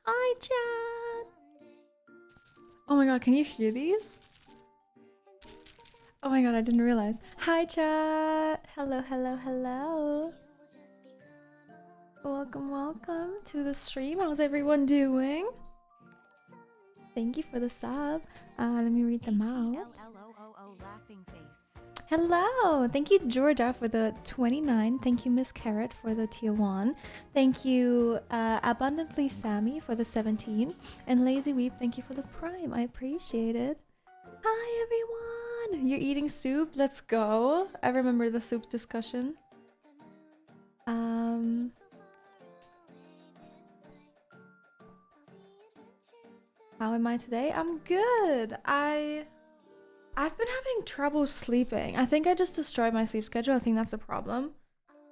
Hi, chat. Oh my god, can you hear these? Oh my god, I didn't realize. Hi, chat. Hello, hello, hello. Welcome, welcome to the stream. How's everyone doing? Thank you for the sub. Let me read them out. Hello! Thank you, Georgia, for the 29. Thank you, Miss Carrot, for the tier 1. Thank you, Abundantly Sammy, for the 17. And Lazy Weep, thank you for the prime. I appreciate it. Hi, everyone! You're eating soup? Let's go. I remember the soup discussion. How am I today? I'm good. I've been having trouble sleeping. I think I just destroyed my sleep schedule. I think that's the problem.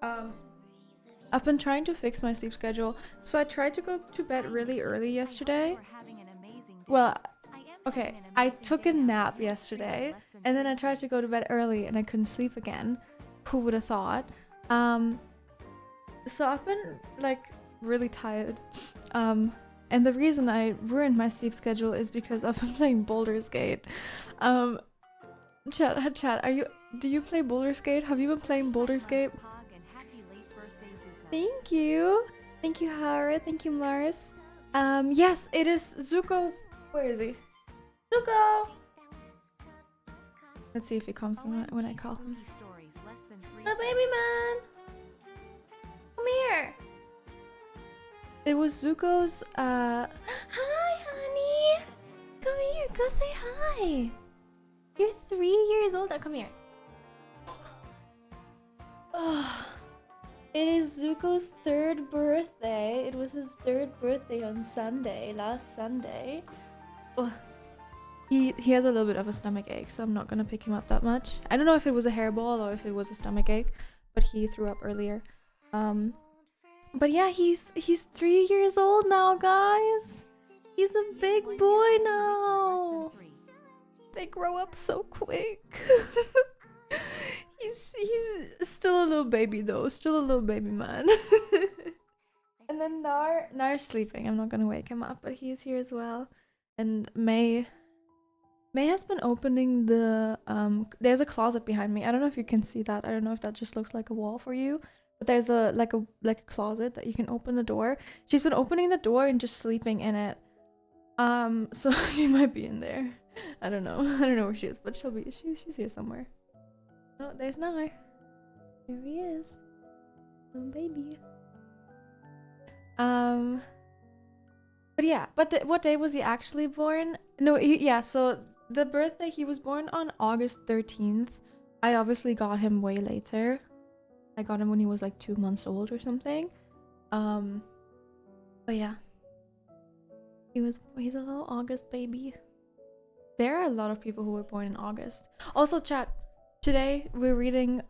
I've been trying to fix my sleep schedule. So I tried to go to bed really early yesterday. Well, okay, I took a nap yesterday and then I tried to go to bed early and I couldn't sleep again. Who would have thought? So I've been like really tired. And the reason I ruined my sleep schedule is because I've been playing Baldur's Gate. Chat, do you play Baldur's Gate? Have you been playing Baldur's Gate? Thank you. Thank you, Hara. Thank you, Mars. Yes, it is Zuko's. Where is he? Zuko! Let's see if he comes when I call him. The baby man! Come here! It was Zuko's, Hi, honey! Come here, go say hi! You're 3 years old. Now come here. Oh, it is Zuko's 3rd birthday. It was his 3rd birthday on Sunday, last Sunday. Oh, he has a little bit of a stomach ache, so I'm not gonna pick him up that much. I don't know if it was a hairball or if it was a stomach ache, but he threw up earlier. But yeah, he's 3 years old now, guys. He's a big boy now. They grow up so quick. he's still a little baby though, still a little baby man. And then Nar's sleeping. I'm not gonna wake him up, but he's here as well. And May has been opening the there's a closet behind me. I don't know if you can see that. I don't know if that just looks like a wall for you. But there's a closet that you can open the door. She's been opening the door and just sleeping in it. So she might be in there. I don't know. I don't know where she is, but she's here somewhere. Oh, there's Nar. Here he is. Oh baby. But yeah, what day was he actually born? No, yeah, so the birthday, he was born on August 13th. I obviously got him way later. I got him when he was like 2 months old or something. But yeah. He's a little August baby. There are a lot of people who were born in August. Also, chat, today we're reading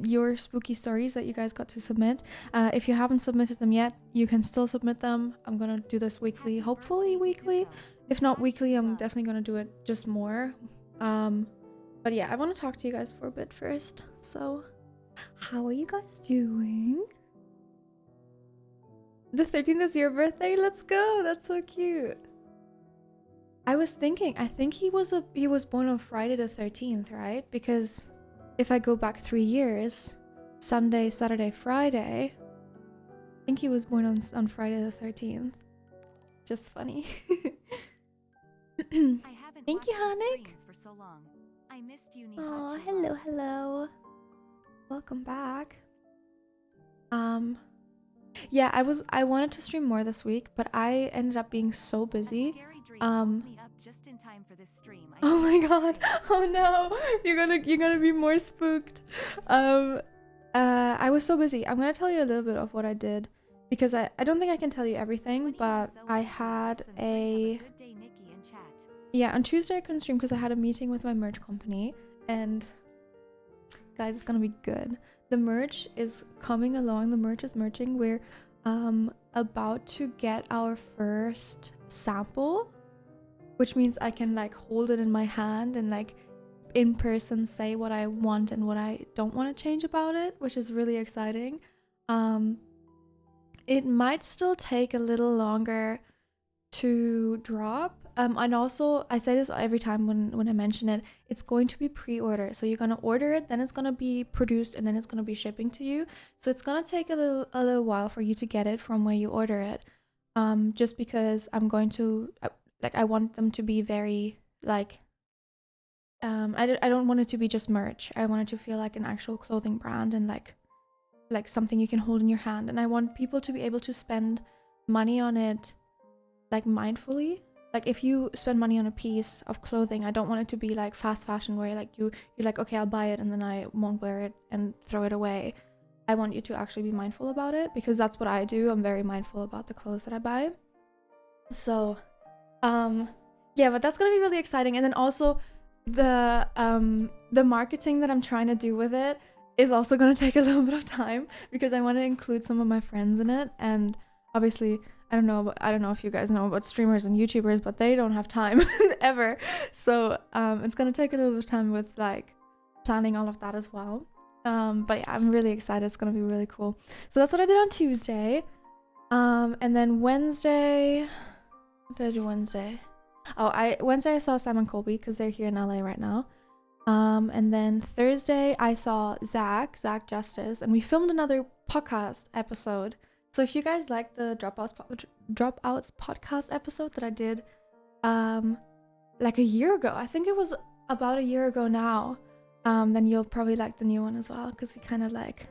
your spooky stories that you guys got to submit. If you haven't submitted them yet, you can still submit them. I'm gonna do this weekly, hopefully weekly. If not weekly, I'm definitely gonna do it just more. But yeah, I want to talk to you guys for a bit first. So, how are you guys doing? The 13th is your birthday? Let's go! That's so cute. I was thinking, I think he was born on Friday the 13th, right? Because if I go back 3 years, Sunday, Saturday, Friday, I think he was born on Friday the 13th. Just funny. Thank you, Hanik. Oh, hello, hello. Welcome back. Yeah, I wanted to stream more this week, but I ended up being so busy. Oh my god. Oh no. You're gonna be more spooked. I was so busy. I'm gonna tell you a little bit of what I did because I don't think I can tell you everything, but I had on Tuesday I couldn't stream because I had a meeting with my merch company, and guys, it's gonna be good. The merch is coming along. The merch is merching. We're about to get our first sample, which means I can like hold it in my hand and like in person say what I want and what I don't want to change about it, which is really exciting. It might still take a little longer to drop. And also I say this every time when I mention it, it's going to be pre-order. So you're gonna order it, then it's gonna be produced, and then it's gonna be shipping to you. So it's gonna take a little while for you to get it from where you order it. Just because I'm going to I want them to be very like I don't want it to be just merch. I want it to feel like an actual clothing brand and like something you can hold in your hand. And I want people to be able to spend money on it like mindfully. Like if you spend money on a piece of clothing, I don't want it to be like fast fashion where like you're like, okay, I'll buy it and then I won't wear it and throw it away. I want you to actually be mindful about it, because that's what I do. I'm very mindful about the clothes that I buy. So yeah, but that's gonna be really exciting. And then also the marketing that I'm trying to do with it is also gonna take a little bit of time, because I want to include some of my friends in it. And obviously I don't know if you guys know about streamers and YouTubers, but they don't have time ever. So it's gonna take a little bit of time with like planning all of that as well. But yeah, I'm really excited. It's gonna be really cool. So that's what I did on Tuesday. And then Wednesday, what did I do Wednesday? Wednesday I saw Sam Colby because they're here in LA right now. And then Thursday I saw Zach Justice, and we filmed another podcast episode. So if you guys like the Dropouts podcast episode that I did like a year ago, I think it was about a year ago now, then you'll probably like the new one as well, because we kind of like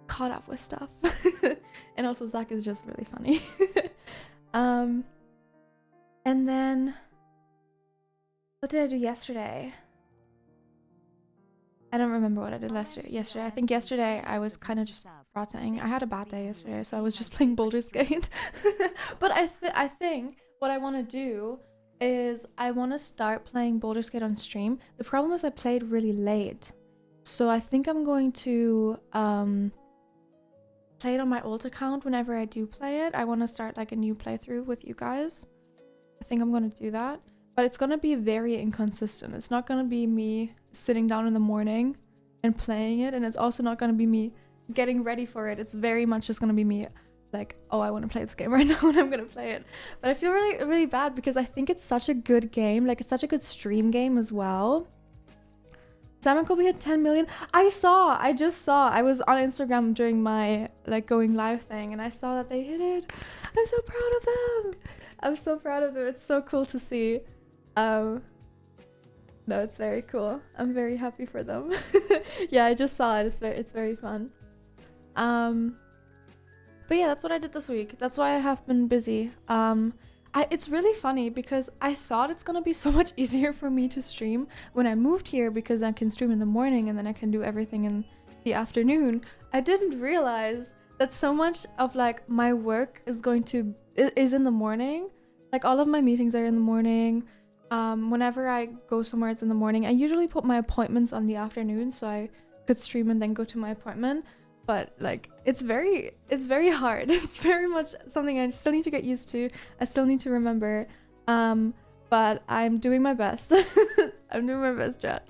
caught up with stuff. And also Zach is just really funny. And then what did I do yesterday? I don't remember what I did yesterday. I think yesterday I was kind of just rotting. I had a bad day yesterday, so I was just playing Baldur's Gate. But I think what I want to do is I want to start playing Baldur's Gate on stream. The problem is I played really late, so I think I'm going to play it on my old account whenever I do play it. I want to start like a new playthrough with you guys. I think I'm going to do that. But it's going to be very inconsistent. It's not going to be me sitting down in the morning and playing it. And it's also not going to be me getting ready for it. It's very much just going to be me like, oh, I want to play this game right now and I'm going to play it. But I feel really, really bad because I think it's such a good game. Like, it's such a good stream game as well. Sam and Colby had 10 million. I just saw. I was on Instagram during my like going live thing and I saw that they hit it. I'm so proud of them. I'm so proud of them. It's so cool to see. No, it's very cool. I'm very happy for them. Yeah, I just saw it. It's very fun. But yeah, that's what I did this week. That's why I have been busy. It's really funny because I thought it's gonna be so much easier for me to stream when I moved here, because I can stream in the morning and then I can do everything in the afternoon. I didn't realize that so much of like my work is in the morning. Like all of my meetings are in the morning. Whenever I go somewhere, it's in the morning. I usually put my appointments on the afternoon so I could stream and then go to my appointment. But like it's very hard. It's very much something I still need to get used to. I still need to remember. But I'm doing my best. I'm doing my best, chat.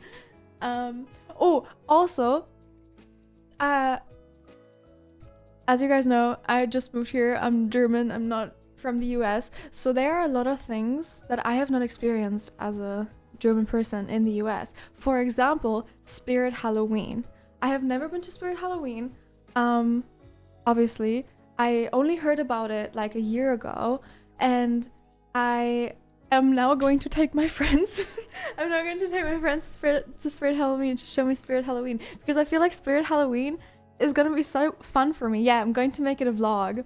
Oh, also, as you guys know, I just moved here. I'm German. I'm not from the US. So there are a lot of things that I have not experienced as a German person in the US. For example, Spirit Halloween. I have never been to Spirit Halloween. Obviously, I only heard about it like a year ago, and I am now going to take my friends. I'm now going to take my friends to Spirit Halloween to show me Spirit Halloween, because I feel like Spirit Halloween is gonna be so fun for me. Yeah, I'm going to make it a vlog.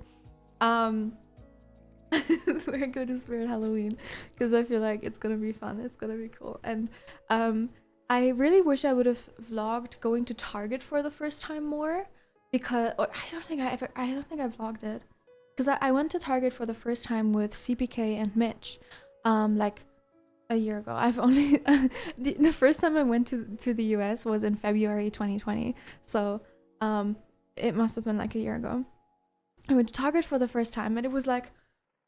We're going to Spirit Halloween because I feel like it's gonna be fun. It's gonna be cool. And I really wish I would have vlogged going to Target for the first time more, because I don't think I vlogged it, because I went to Target for the first time with CPK and Mitch like a year ago. I've only the first time I went to the US was in February 2020, so it must have been like a year ago. I went to Target for the first time and it was like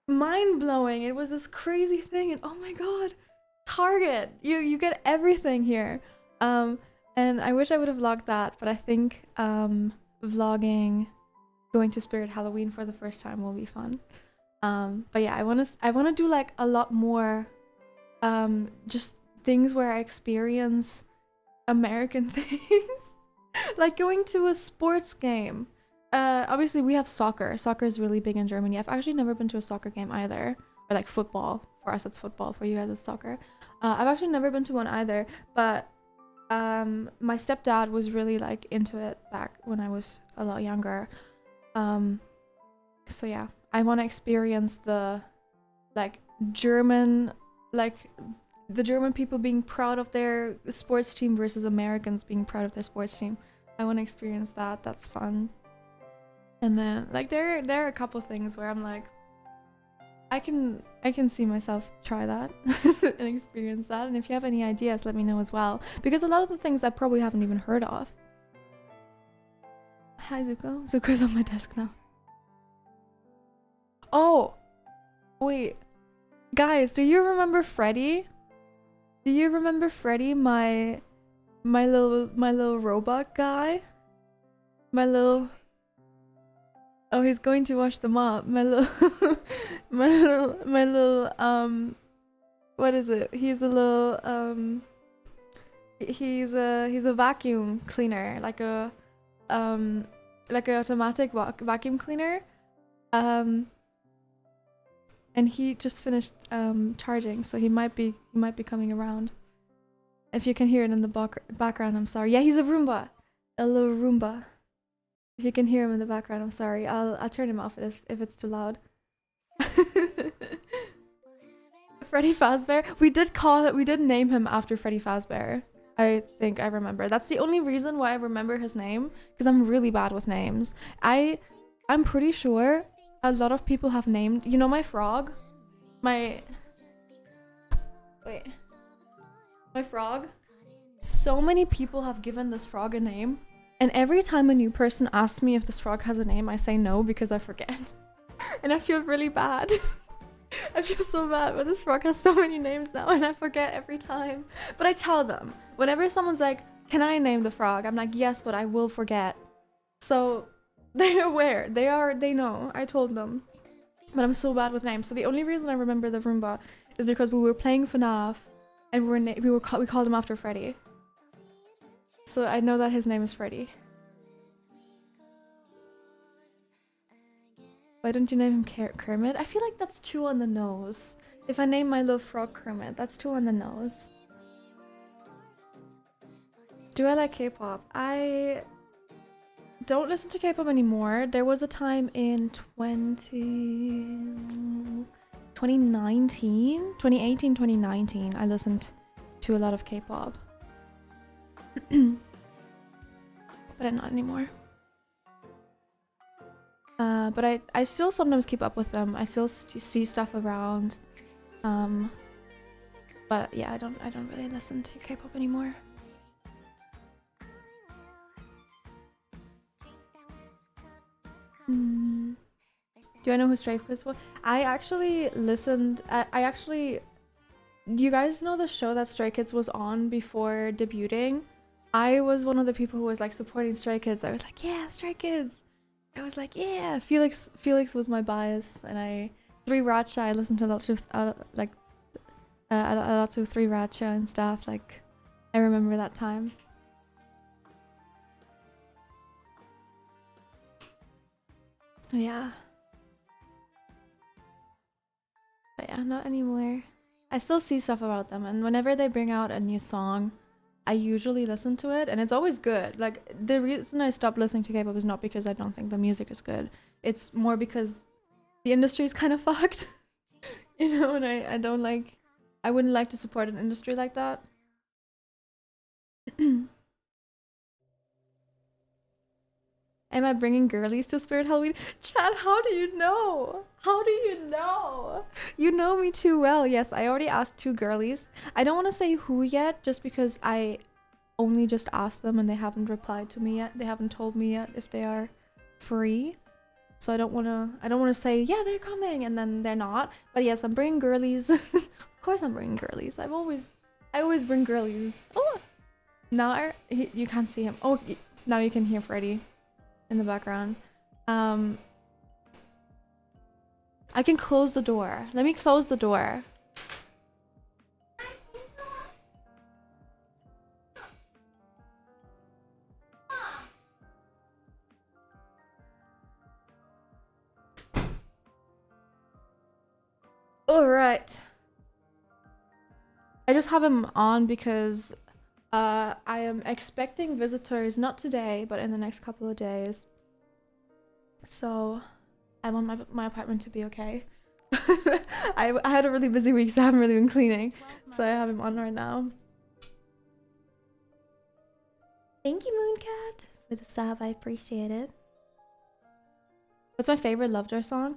mind-blowing. It was this crazy thing, and oh my god, Target, you get everything here. And I wish I would have vlogged that, but I think vlogging going to Spirit Halloween for the first time will be fun. But yeah, I want to do like a lot more just things where I experience American things. Like going to a sports game. Obviously we have soccer. Soccer is really big in Germany. I've actually never been to a soccer game either. Or like football. For us it's football, for you guys it's soccer. I've actually never been to one either, but my stepdad was really like into it back when I was a lot younger. So yeah, I want to experience the like German, like the German people being proud of their sports team versus Americans being proud of their sports team. I want to experience that. That's fun. And then like there are a couple things where I'm like, I can see myself try that and experience that. And if you have any ideas, let me know as well, because a lot of the things I probably haven't even heard of. Hi Zuko. Zuko's on my desk now. Oh, wait, guys, do you remember Freddy? Do you remember Freddy, my little robot guy? My little... Oh, he's going to wash them up. My little what is it? He's a little he's a vacuum cleaner, like a automatic vacuum cleaner. And he just finished charging, so he might be coming around. If you can hear it in the background, I'm sorry. Yeah, he's a Roomba. A little Roomba. If you can hear him in the background, I'm sorry. I'll turn him off if it's too loud. Freddy Fazbear. We did name him after Freddy Fazbear. I think I remember. That's the only reason why I remember his name, because I'm really bad with names. I'm pretty sure a lot of people have named, you know, my frog? My frog? So many people have given this frog a name. And every time a new person asks me if this frog has a name, I say no because I forget. And I feel really bad. I feel so bad, but this frog has so many names now and I forget every time. But I tell them, whenever someone's like, can I name the frog? I'm like, yes, but I will forget. So they're aware. They know. I told them. But I'm so bad with names. So the only reason I remember the Roomba is because we were playing FNAF and we called him after Freddy. So I know that his name is Freddy. Why don't you name him Kermit? I feel like that's too on the nose. If I name my little frog Kermit, that's too on the nose. Do I like K-pop? I don't listen to K-pop anymore. There was a time in 2018, 2019, I listened to a lot of K-pop. But not anymore. But I still sometimes keep up with them. I still see stuff around. But yeah, I don't really listen to K-pop anymore. Do I know who Stray Kids was? I actually listened. I actually. Do you guys know the show that Stray Kids was on before debuting? I was one of the people who was like supporting Stray Kids. I was like, yeah, Stray Kids. I was like, yeah. Felix was my bias, and Three Racha. I listened to a lot of a lot of Three Racha and stuff. Like, I remember that time. Yeah. But yeah, not anymore. I still see stuff about them, and whenever they bring out a new song, I usually listen to it, and it's always good. Like, the reason I stopped listening to K-pop is not because I don't think the music is good. It's more because the industry is kind of fucked. You know, and I wouldn't like to support an industry like that. Am I bringing girlies to Spirit Halloween? Chad, how do you know? How do you know? You know me too well. Yes, I already asked 2 girlies. I don't want to say who yet, just because I only just asked them and they haven't replied to me yet. They haven't told me yet if they are free. So I don't want to say, yeah, they're coming, and then they're not. But yes, I'm bringing girlies. Of course I'm bringing girlies. I always bring girlies. Oh, now you can't see him. Oh, now you can hear Freddy in the background. I can close the door. Let me close the door. Alright. I just have him on because I am expecting visitors, not today, but in the next couple of days. So I want my apartment to be okay. I had a really busy week, so I haven't really been cleaning. So I have him on right now. Thank you, Mooncat, for the sub. I appreciate it. What's my favorite Lovejoy song?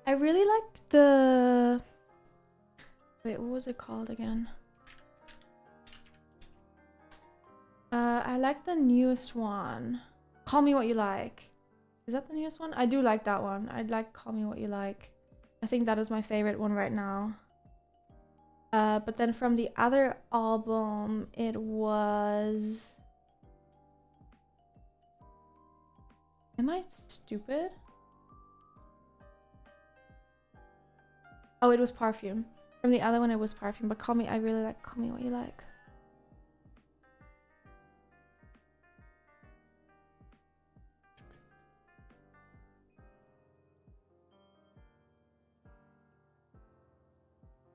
I really like the... Wait, what was it called again? I like the newest one. Call Me What You Like. Is that the newest one? I do like that one. I like Call Me What You Like. I think that is my favorite one right now. But then from the other album, it was... Am I stupid? Oh, it was Perfume. From the other one, it was Perfume. But I really like Call Me What You Like.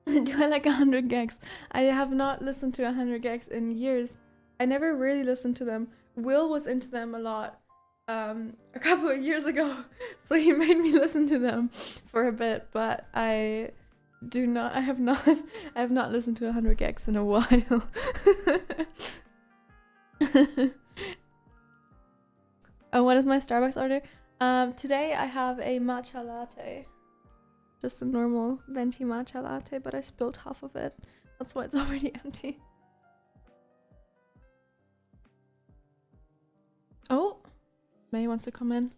Do I like 100 Gex? I have not listened to 100 Gex in years. I never really listened to them. Will was into them a lot a couple of years ago, so he made me listen to them for a bit, but I have not listened to 100 Gex in a while. Oh, what is my Starbucks order? Today I have a matcha latte. Just a normal venti matcha latte, but I spilled half of it. That's why it's already empty. Oh, May wants to come in.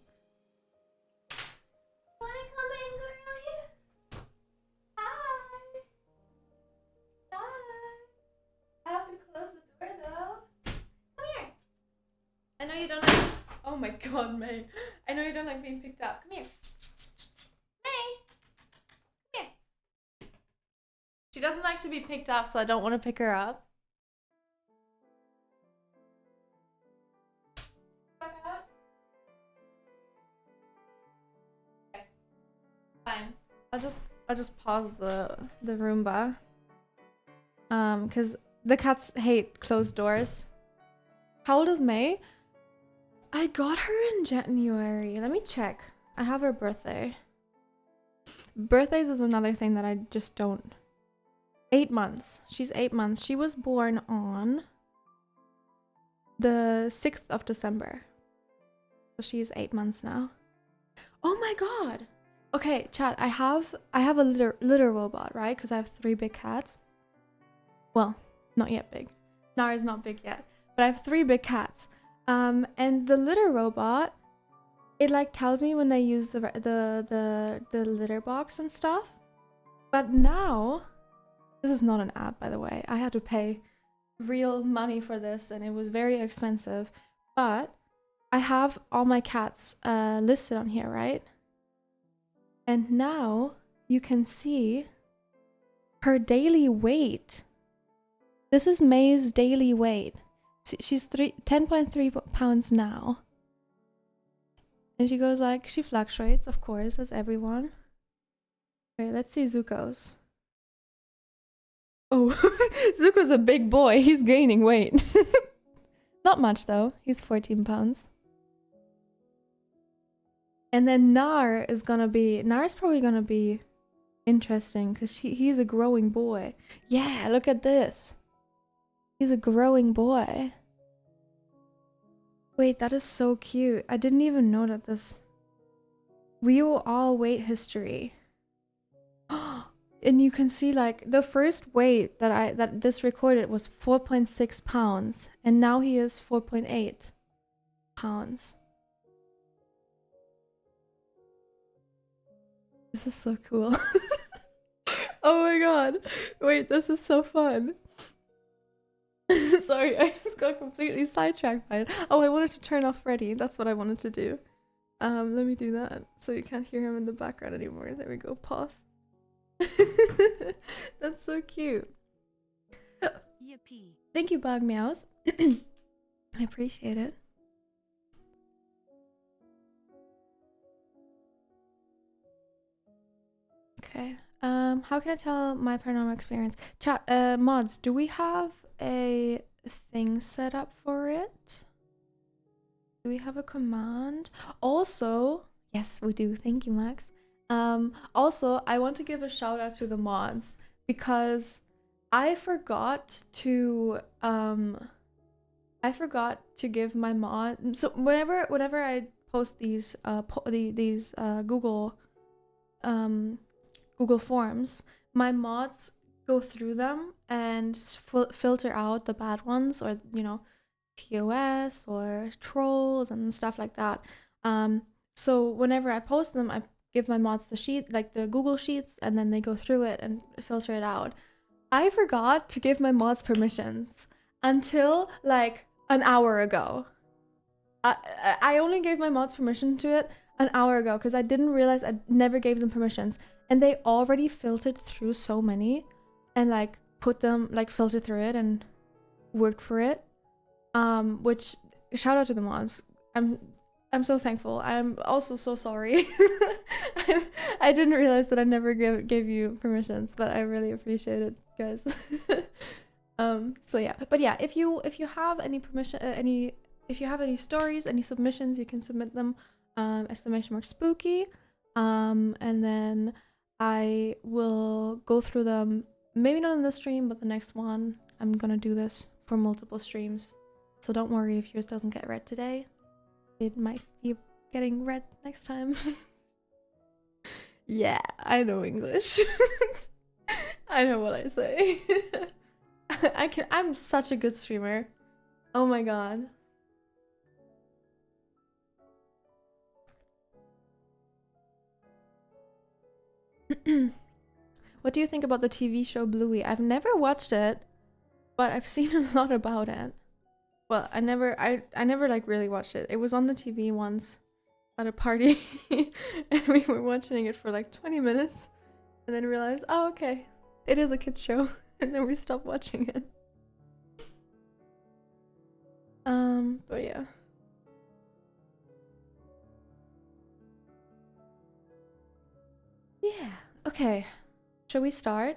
Wanna come in, girlie? Hi. Hi. I have to close the door though. Come here. I know you don't like... Oh my god, May. I know you don't like being picked up. Come here. She doesn't like to be picked up, so I don't want to pick her up. Back up. Okay. Fine. I'll just pause the Roomba. Because the cats hate closed doors. How old is May? I got her in January. Let me check. I have her birthday. Birthdays is another thing that I just don't... 8 months. She's 8 months. She was born on the 6th of December. So she's 8 months now. Oh my god. Okay, chat. I have a litter robot, right? Because I have 3 big cats. Well, not yet big. Nara's not big yet. But I have 3 big cats. And the litter robot, it like tells me when they use the litter box and stuff. But now... This is not an ad, by the way. I had to pay real money for this and it was very expensive. But I have all my cats listed on here, right? And now you can see her daily weight. This is May's daily weight. She's 10.3 pounds now. And she goes like, she fluctuates, of course, as everyone. Okay, let's see Zuko's. Oh, Zuko's a big boy. He's gaining weight. Not much though. He's 14 pounds. And then Nara's probably gonna be interesting because he's a growing boy. Yeah, look at this. He's a growing boy. Wait, that is so cute. I didn't even know that this... We will all weight history. And you can see like the first weight that this recorded was 4.6 pounds. And now he is 4.8 pounds. This is so cool. Oh my god. Wait, this is so fun. Sorry, I just got completely sidetracked by it. Oh, I wanted to turn off Freddy. That's what I wanted to do. Let me do that so you can't hear him in the background anymore. There we go. Pause. That's so cute. Yippee. Thank you, Bug Meows. I appreciate it. Okay. How can I tell my paranormal experience? Chat, mods, do we have a thing set up for it? Do we have a command? Also, yes, we do. Thank you, Max. Also, I want to give a shout out to the mods because I forgot to give my mod. So whenever I post these Google Forms, my mods go through them and filter out the bad ones, or TOS or trolls and stuff like that. So whenever I post them, I give my mods the sheet, like the Google Sheets, and then they go through it and filter it out. I forgot to give my mods permissions until like an hour ago. I only gave my mods permission to it an hour ago because I didn't realize I never gave them permissions, and they already filtered through so many and like put them, like filtered through it and worked for it. Which, shout out to the mods. I'm so thankful. I'm also so sorry. I didn't realize that I never gave you permissions, but I really appreciate it, guys. So yeah, but yeah, if you have any permission, if you have any stories, any submissions, you can submit them, !spooky, and then I will go through them, maybe not in this stream, but the next one. I'm gonna do this for multiple streams, so don't worry if yours doesn't get read today. It might be getting read next time. Yeah, I know English. I know what I say. I'm such a good streamer. Oh my god. What do you think about the TV show Bluey? I've never watched it, but I've seen a lot about it. Well, I never like really watched it. It was on the TV once at a party and we were watching it for like 20 minutes and then realized, oh, okay, it is a kids show, and then we stopped watching it. But yeah. Yeah, okay. Shall we start?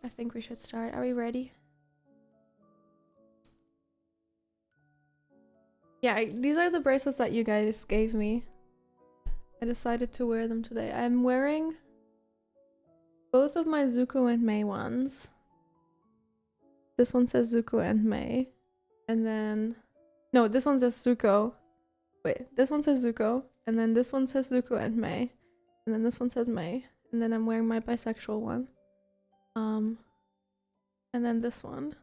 I think we should start. Are we ready? Yeah, these are the bracelets that you guys gave me. I decided to wear them today. I'm wearing both of my Zuko and Mei ones. This one says Zuko and Mei. And then... No, this one says Zuko. Wait, this one says Zuko. And then this one says Zuko and Mei. And then this one says Mei. And then I'm wearing my bisexual one. And then this one.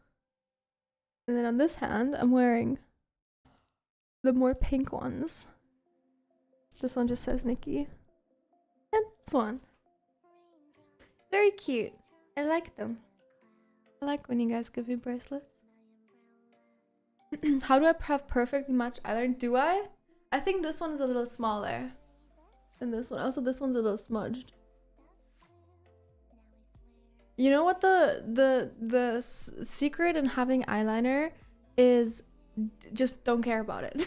And then on this hand, I'm wearing the more pink ones. This one just says Nikki. And this one. Very cute. I like them. I like when you guys give me bracelets. How do I have perfectly matched eyeliner? Do I? I think this one is a little smaller than this one. Also, this one's a little smudged. You know what the secret in having eyeliner is? Just don't care about it.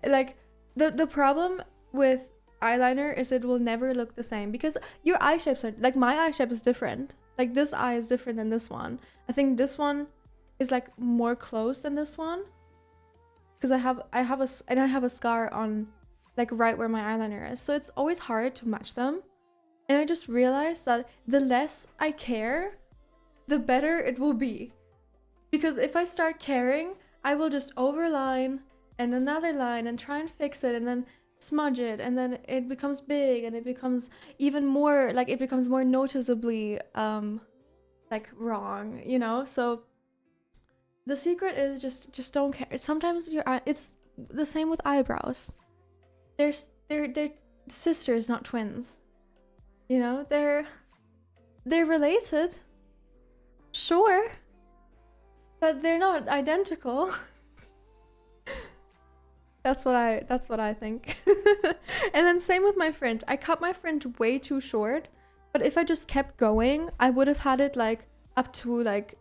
Like the problem with eyeliner is it will never look the same because your eye shapes are like, my eye shape is different. Like this eye is different than this one. I think this one is like more closed than this one because I have a scar on like right where my eyeliner is, so it's always hard to match them. And I just realized that the less I care, the better it will be. Because if I start caring, I will just overline and another line and try and fix it and then smudge it, and then it becomes big and it becomes even more, like it becomes more noticeably like wrong, you know? So the secret is just don't care. Sometimes it's the same with eyebrows. They're sisters, not twins. You know, they're related, Sure, but they're not identical. That's what I think. And then same with my fringe. I cut my fringe way too short, but if I just kept going, I would have had it like up to like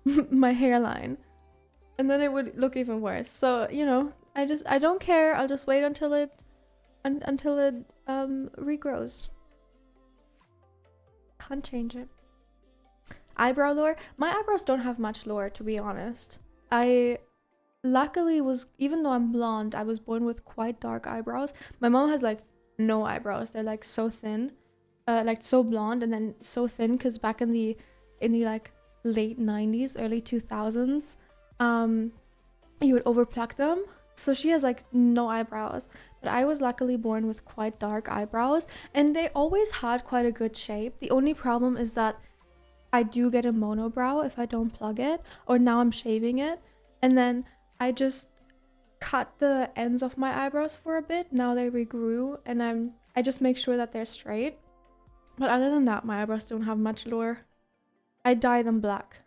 my hairline, and then it would look even worse. So, you know, I don't care. I'll just wait until it regrows. Can't change it. Eyebrow lore? My eyebrows don't have much lore, to be honest. I luckily was, even though I'm blonde, I was born with quite dark eyebrows. My mom has like no eyebrows. They're like so thin, like so blonde and then so thin, because back in the like late 90s, early 2000s, you would overpluck them. So she has like no eyebrows, but I was luckily born with quite dark eyebrows, and they always had quite a good shape. The only problem is that I do get a monobrow if I don't plug it, or now I'm shaving it, and then I just cut the ends of my eyebrows for a bit. Now they regrew, and I just make sure that they're straight. But other than that, my eyebrows don't have much lore. I dye them black.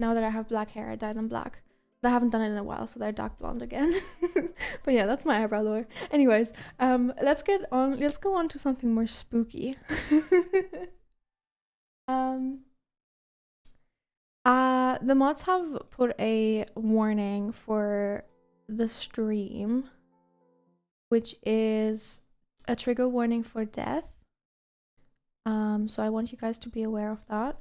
Now that I have black hair, I dye them black. But I haven't done it in a while, so they're dark blonde again. But yeah, that's my eyebrow lore. Anyways, let's go on to something more spooky. The mods have put a warning for the stream, which is a trigger warning for death. So I want you guys to be aware of that.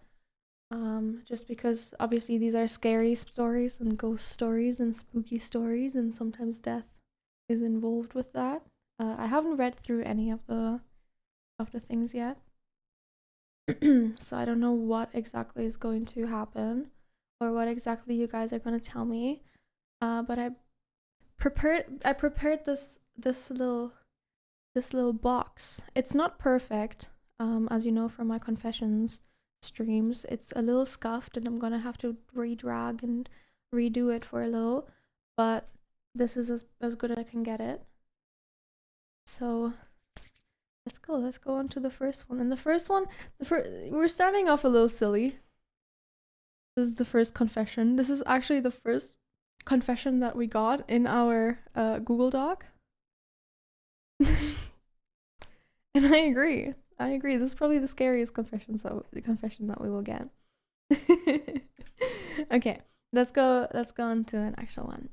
Just because obviously these are scary stories and ghost stories and spooky stories, and sometimes death is involved with that. I haven't read through any of the things yet. So I don't know what exactly is going to happen or what exactly you guys are going to tell me. But I prepared this little box. It's not perfect, as you know from my confessions streams. It's a little scuffed, and I'm gonna have to redrag and redo it for a little, but this is as good as I can get it. So let's go on to the first one. And the first one, we're starting off a little silly. This is the first confession. This is actually the first confession that we got in our Google Doc. And I agree. This is probably the scariest confession that we will get. Okay, let's go on to an actual one.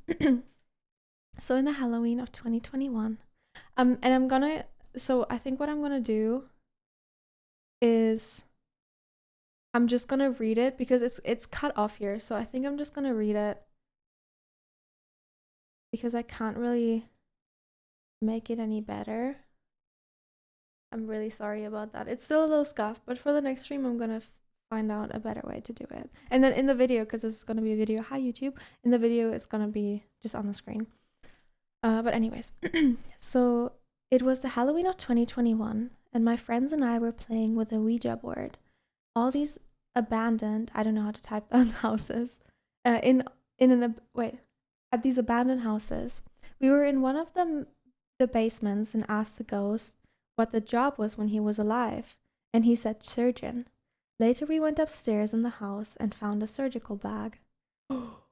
So in the Halloween of 2021, and I think what I'm gonna do is I'm just gonna read it because it's cut off here. So I think I'm just gonna read it because I can't really make it any better. I'm really sorry about that. It's still a little scuffed, but for the next stream, I'm gonna find out a better way to do it. And then in the video, because this is gonna be a video, hi YouTube, in the video, it's gonna be just on the screen. But anyways, so it was the Halloween of 2021, and my friends and I were playing with a Ouija board. All these abandoned, I don't know how to type that, houses, at these abandoned houses. We were in one of the basements and asked the ghost what the job was when he was alive, and he said surgeon. Later we went upstairs in the house and found a surgical bag. Oh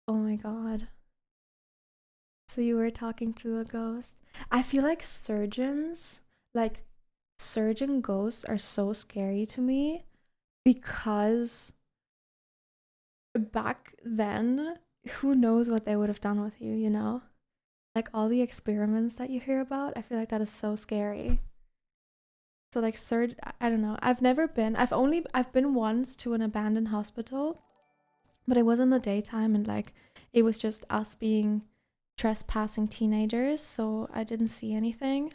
my god. So you were talking to a ghost. I feel like surgeon ghosts are so scary to me because back then, who knows what they would have done with you, you know? Like all the experiments that you hear about, I feel like that is so scary. So like I don't know. I've been once to an abandoned hospital, but it was in the daytime, and like it was just us being trespassing teenagers, so I didn't see anything.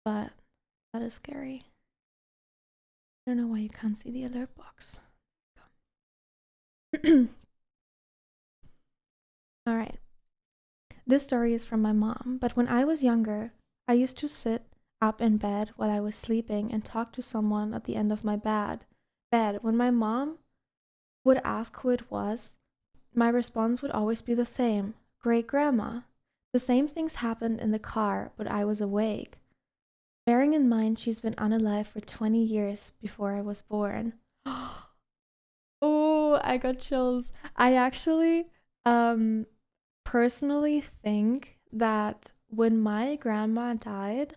But that is scary. I don't know why you can't see the alert box. All right. This story is from my mom, but when I was younger, I used to sit up in bed while I was sleeping and talk to someone at the end of my bed. When my mom would ask who it was, my response would always be the same: great grandma. The same things happened in the car, but I was awake. Bearing in mind she's been unalive for 20 years before I was born. I got chills. I actually personally think that when my grandma died,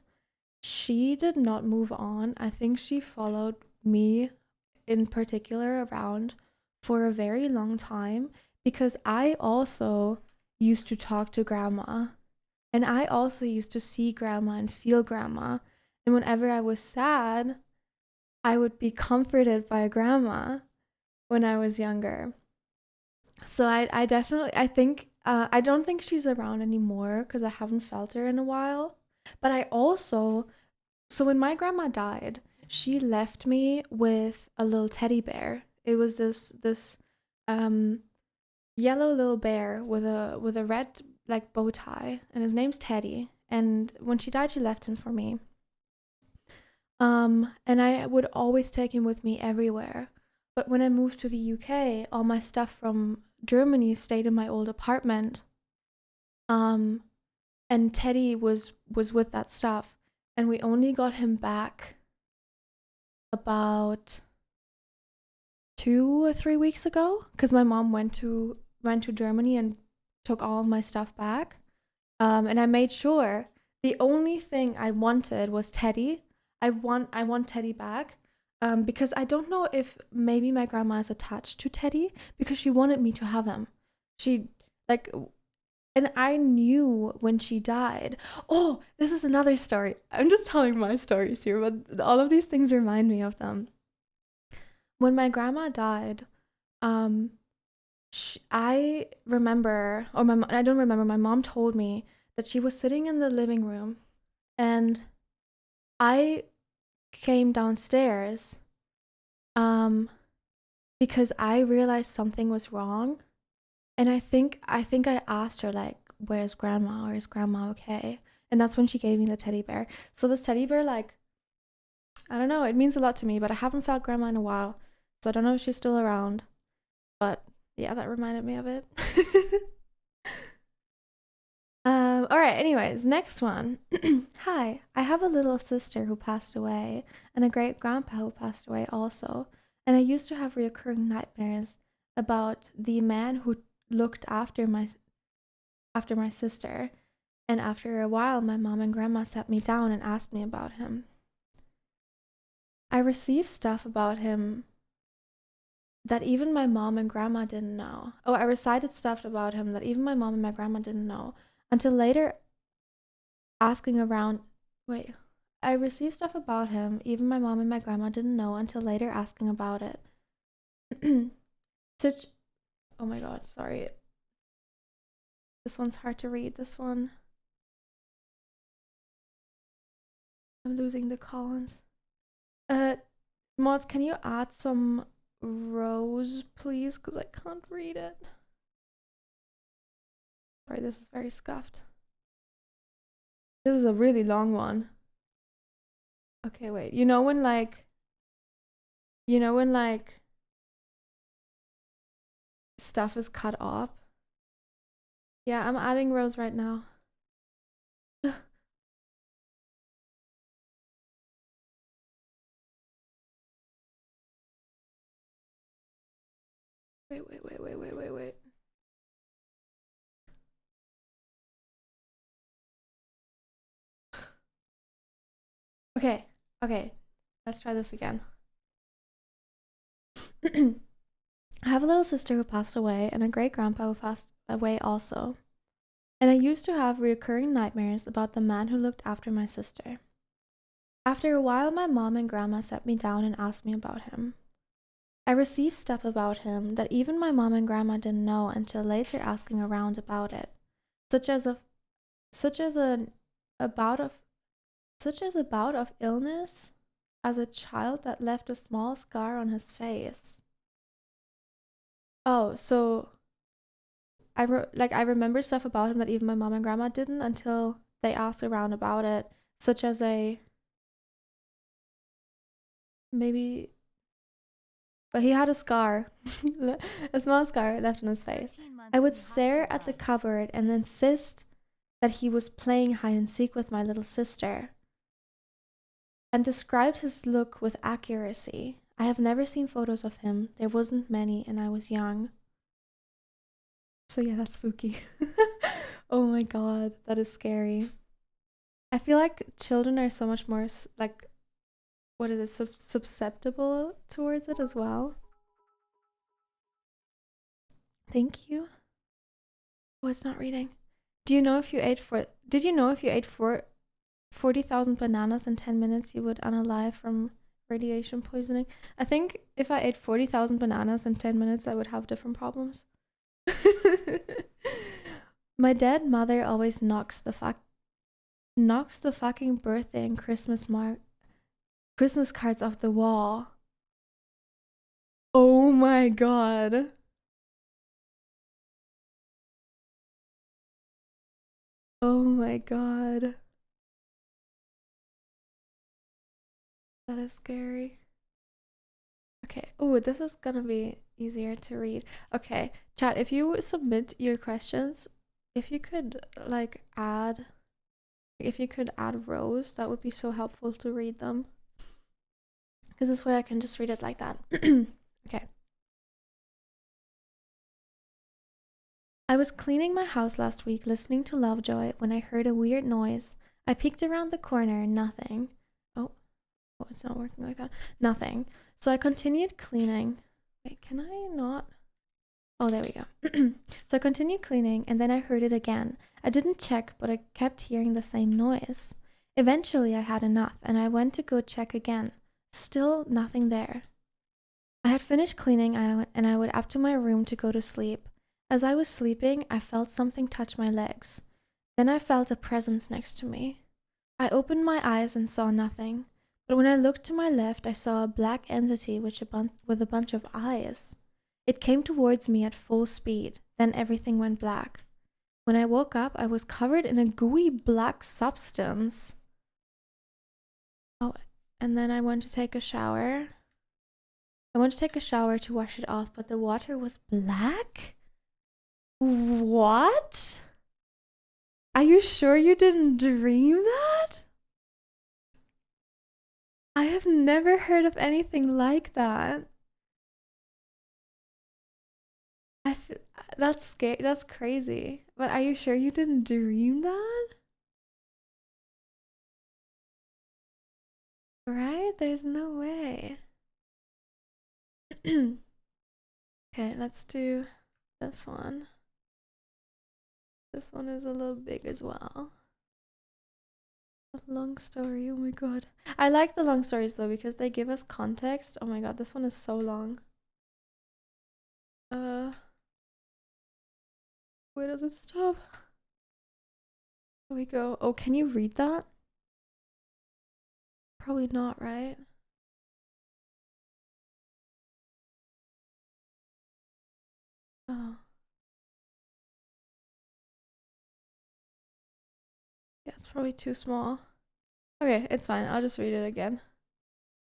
she did not move on. I think she followed me in particular around for a very long time because I also used to talk to grandma and I also used to see grandma and feel grandma. And whenever I was sad, I would be comforted by grandma when I was younger. So I definitely, I think, I don't think she's around anymore because I haven't felt her in a while. But I also, so when my grandma died, she left me with a little teddy bear. It was this um yellow little bear with a red like bow tie, and his name's Teddy. And when she died, she left him for me. And I would always take him with me everywhere. But when I moved to the UK, all my stuff from Germany stayed in my old apartment. And Teddy was with that stuff, and we only got him back about 2 or 3 weeks ago because my mom went to Germany and took all of my stuff back. And I made sure the only thing I wanted was Teddy. I want Teddy back. Because I don't know if maybe my grandma is attached to Teddy because she wanted me to have him. She like, and I knew when she died. Oh, this is another story. I'm just telling my stories here, but all of these things remind me of them. When my grandma died, I remember, or I don't remember. My mom told me that she was sitting in the living room, and I came downstairs because I realized something was wrong, and I think I asked her like, where's grandma, or is grandma okay? And that's when she gave me the teddy bear. So this teddy bear, like, I don't know, it means a lot to me, but I haven't felt grandma in a while, so I don't know if she's still around. But yeah, that reminded me of it. All right, anyways, next one. Hi, I have a little sister who passed away and a great grandpa who passed away also. And I used to have recurring nightmares about the man who looked after my sister. And after a while, my mom and grandma sat me down and asked me about him. I received stuff about him that even my mom and grandma didn't know. Oh, I recited stuff about him that even my mom and my grandma didn't know until later asking around. Wait, I received stuff about him even my mom and my grandma didn't know until later asking about it. Such, oh my god, sorry. This one's hard to read. This one. I'm losing the columns. Mods, can you add some rows, please? Because I can't read it. Sorry, this is very scuffed. This is a really long one. Okay, wait. You know when like stuff is cut off? Yeah, I'm adding rows right now. Wait. Okay. Let's try this again. I have a little sister who passed away and a great grandpa who passed away also. And I used to have recurring nightmares about the man who looked after my sister. After a while, my mom and grandma sat me down and asked me about him. I received stuff about him that even my mom and grandma didn't know until later asking around about it, such as a bout of illness as a child that left a small scar on his face. Oh, so I remember stuff about him that even my mom and grandma didn't until they asked around about it, such as but he had a scar, a small scar left on his face. I would stare at the cupboard and insist that he was playing hide and seek with my little sister, and described his look with accuracy. I have never seen photos of him. There wasn't many and I was young. So yeah, that's spooky. Oh my god, that is scary. I feel like children are so much more like, what is it, susceptible towards it as well. Thank you. Oh, it's not reading. Do you know if you ate did you know if you ate 40,000 bananas in 10 minutes, you would unalive from radiation poisoning? I think if I ate 40,000 bananas in 10 minutes, I would have different problems. My dead mother always knocks the fucking birthday and Christmas cards off the wall. Oh my god. Oh my god. That is scary. Okay. Oh, this is gonna be easier to read. Okay, chat, if you submit your questions, if you could like add rows, that would be so helpful to read them. Because this way I can just read it like that. Okay. I was cleaning my house last week listening to Lovejoy when I heard a weird noise. I peeked around the corner, nothing. Oh, it's not working like that. Nothing. So I continued cleaning. Wait, can I not? Oh, there we go. So I continued cleaning and then I heard it again. I didn't check, but I kept hearing the same noise. Eventually I had enough and I went to go check again. Still nothing there. I had finished cleaning and I went up to my room to go to sleep. As I was sleeping, I felt something touch my legs. Then I felt a presence next to me. I opened my eyes and saw nothing. But when I looked to my left, I saw a black entity with a bunch of eyes. It came towards me at full speed. Then everything went black. When I woke up, I was covered in a gooey black substance. Oh, and then I went to take a shower. To wash it off, but the water was black? What? Are you sure you didn't dream that? I have never heard of anything like that. That's scary. That's crazy. But are you sure you didn't dream that? Right? There's no way. Okay, let's do this one. This one is a little big as well. A long story. Oh my god. I like the long stories though because they give us context. Oh my god, this one is so long. Where does it stop? Here we go. Oh, can you read that? Probably not, right? Oh. Yeah, it's probably too small. Okay, it's fine. I'll just read it again.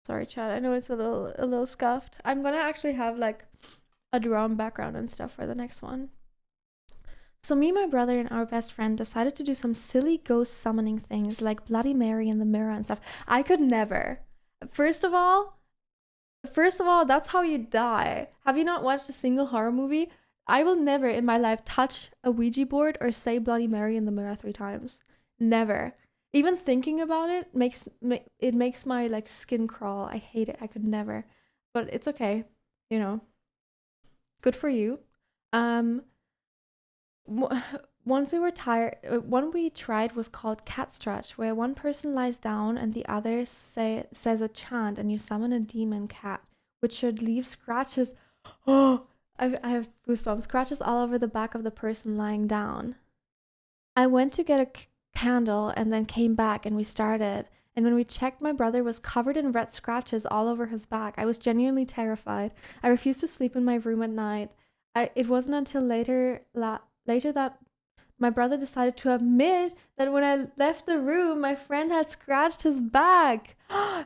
Sorry, chat. I know it's a little scuffed. I'm gonna actually have like a drawn background and stuff for the next one. So me, my brother, and our best friend decided to do some silly ghost summoning things like Bloody Mary in the mirror and stuff. I could never. First of all, that's how you die. Have you not watched a single horror movie? I will never in my life touch a Ouija board or say Bloody Mary in the mirror 3 times. Never. Even thinking about it makes my like skin crawl. I hate it. I could never. But it's okay. You know. Good for you. Once we were tired, one we tried was called cat stretch, where one person lies down and the other says a chant, and you summon a demon cat, which should leave scratches. Oh, I have goosebumps. Scratches all over the back of the person lying down. I went to get a candle and then came back and we started. And when we checked, my brother was covered in red scratches all over his back. I was genuinely terrified. I refused to sleep in my room at night. It wasn't until later that my brother decided to admit that when I left the room, my friend had scratched his back.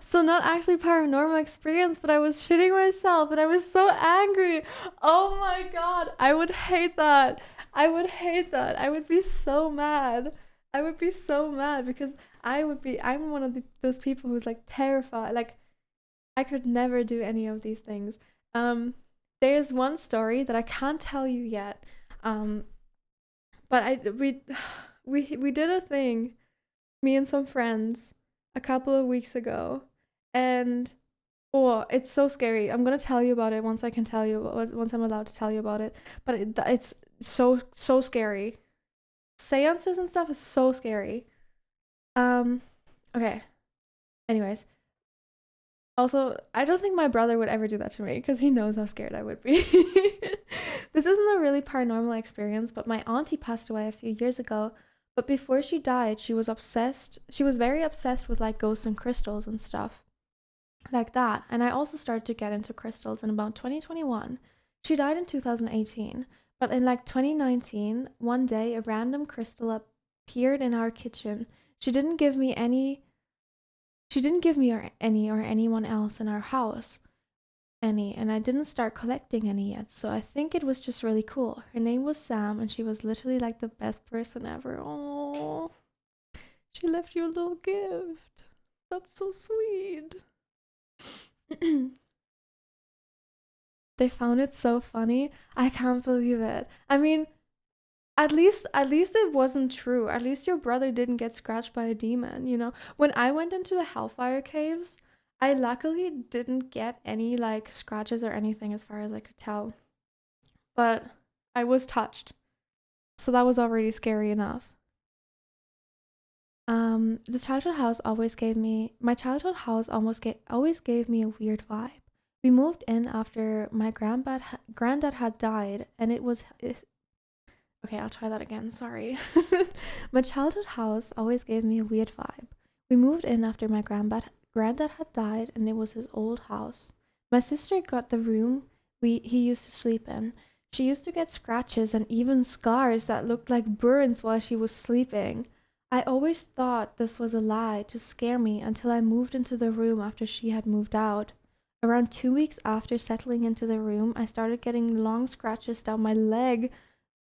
So not actually paranormal experience, but I was shitting myself and I was so angry. Oh my god, I would hate that. I would be so mad. Because I'm one of those people who's like terrified. Like I could never do any of these things. There's one story that I can't tell you yet. But we did a thing, me and some friends, a couple of weeks ago, and oh, it's so scary. I'm gonna tell you about it once I can tell you once I'm allowed to tell you about it. But it's so scary. Seances and stuff is so scary. Okay. Anyways, also, I don't think my brother would ever do that to me because he knows how scared I would be. This isn't a really paranormal experience, but my auntie passed away a few years ago. But before she died, she was obsessed. She was very obsessed with like ghosts and crystals and stuff like that. And I also started to get into crystals in about 2021. She died in 2018. But in like 2019, one day, a random crystal appeared in our kitchen. She didn't give me any or anyone else in our house any, and I didn't start collecting any yet, so I think it was just really cool. Her name was Sam, and she was literally like the best person ever. Oh, she left you a little gift. That's so sweet. They found it so funny. I can't believe it. I mean, at least it wasn't true. At least your brother didn't get scratched by a demon, you know? When I went into the Hellfire Caves, I luckily didn't get any like scratches or anything as far as I could tell. But I was touched. So that was already scary enough. The childhood house always gave me always gave me a weird vibe. We moved in after my granddad had died, and okay, I'll try that again. Sorry. My childhood house always gave me a weird vibe. We moved in after my granddad had died, and it was his old house. My sister got the room he used to sleep in. She used to get scratches and even scars that looked like burns while she was sleeping. I always thought this was a lie to scare me until I moved into the room after she had moved out. Around 2 weeks after settling into the room, I started getting long scratches down my leg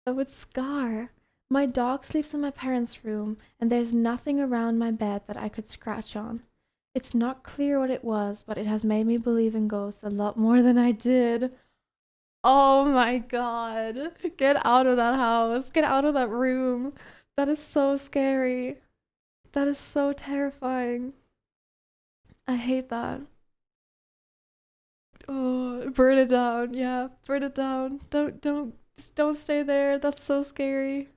that would scar. My dog sleeps in my parents' room, and there's nothing around my bed that I could scratch on. It's not clear what it was, but it has made me believe in ghosts a lot more than I did. Oh my god. Get out of that house. Get out of that room. That is so scary. That is so terrifying. I hate that. Oh, burn it down. Yeah, burn it down. Just don't stay there. That's so scary.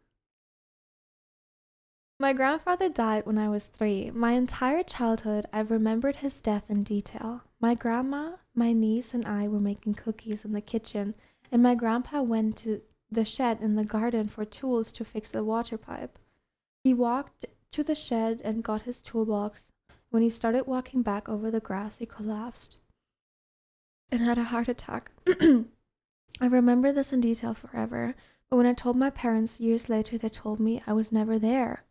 My grandfather died when I was 3. My entire childhood, I've remembered his death in detail. My grandma, my niece, and I were making cookies in the kitchen, and my grandpa went to the shed in the garden for tools to fix the water pipe. He walked to the shed and got his toolbox. When he started walking back over the grass, he collapsed and had a heart attack. I remember this in detail forever, but when I told my parents years later, they told me I was never there.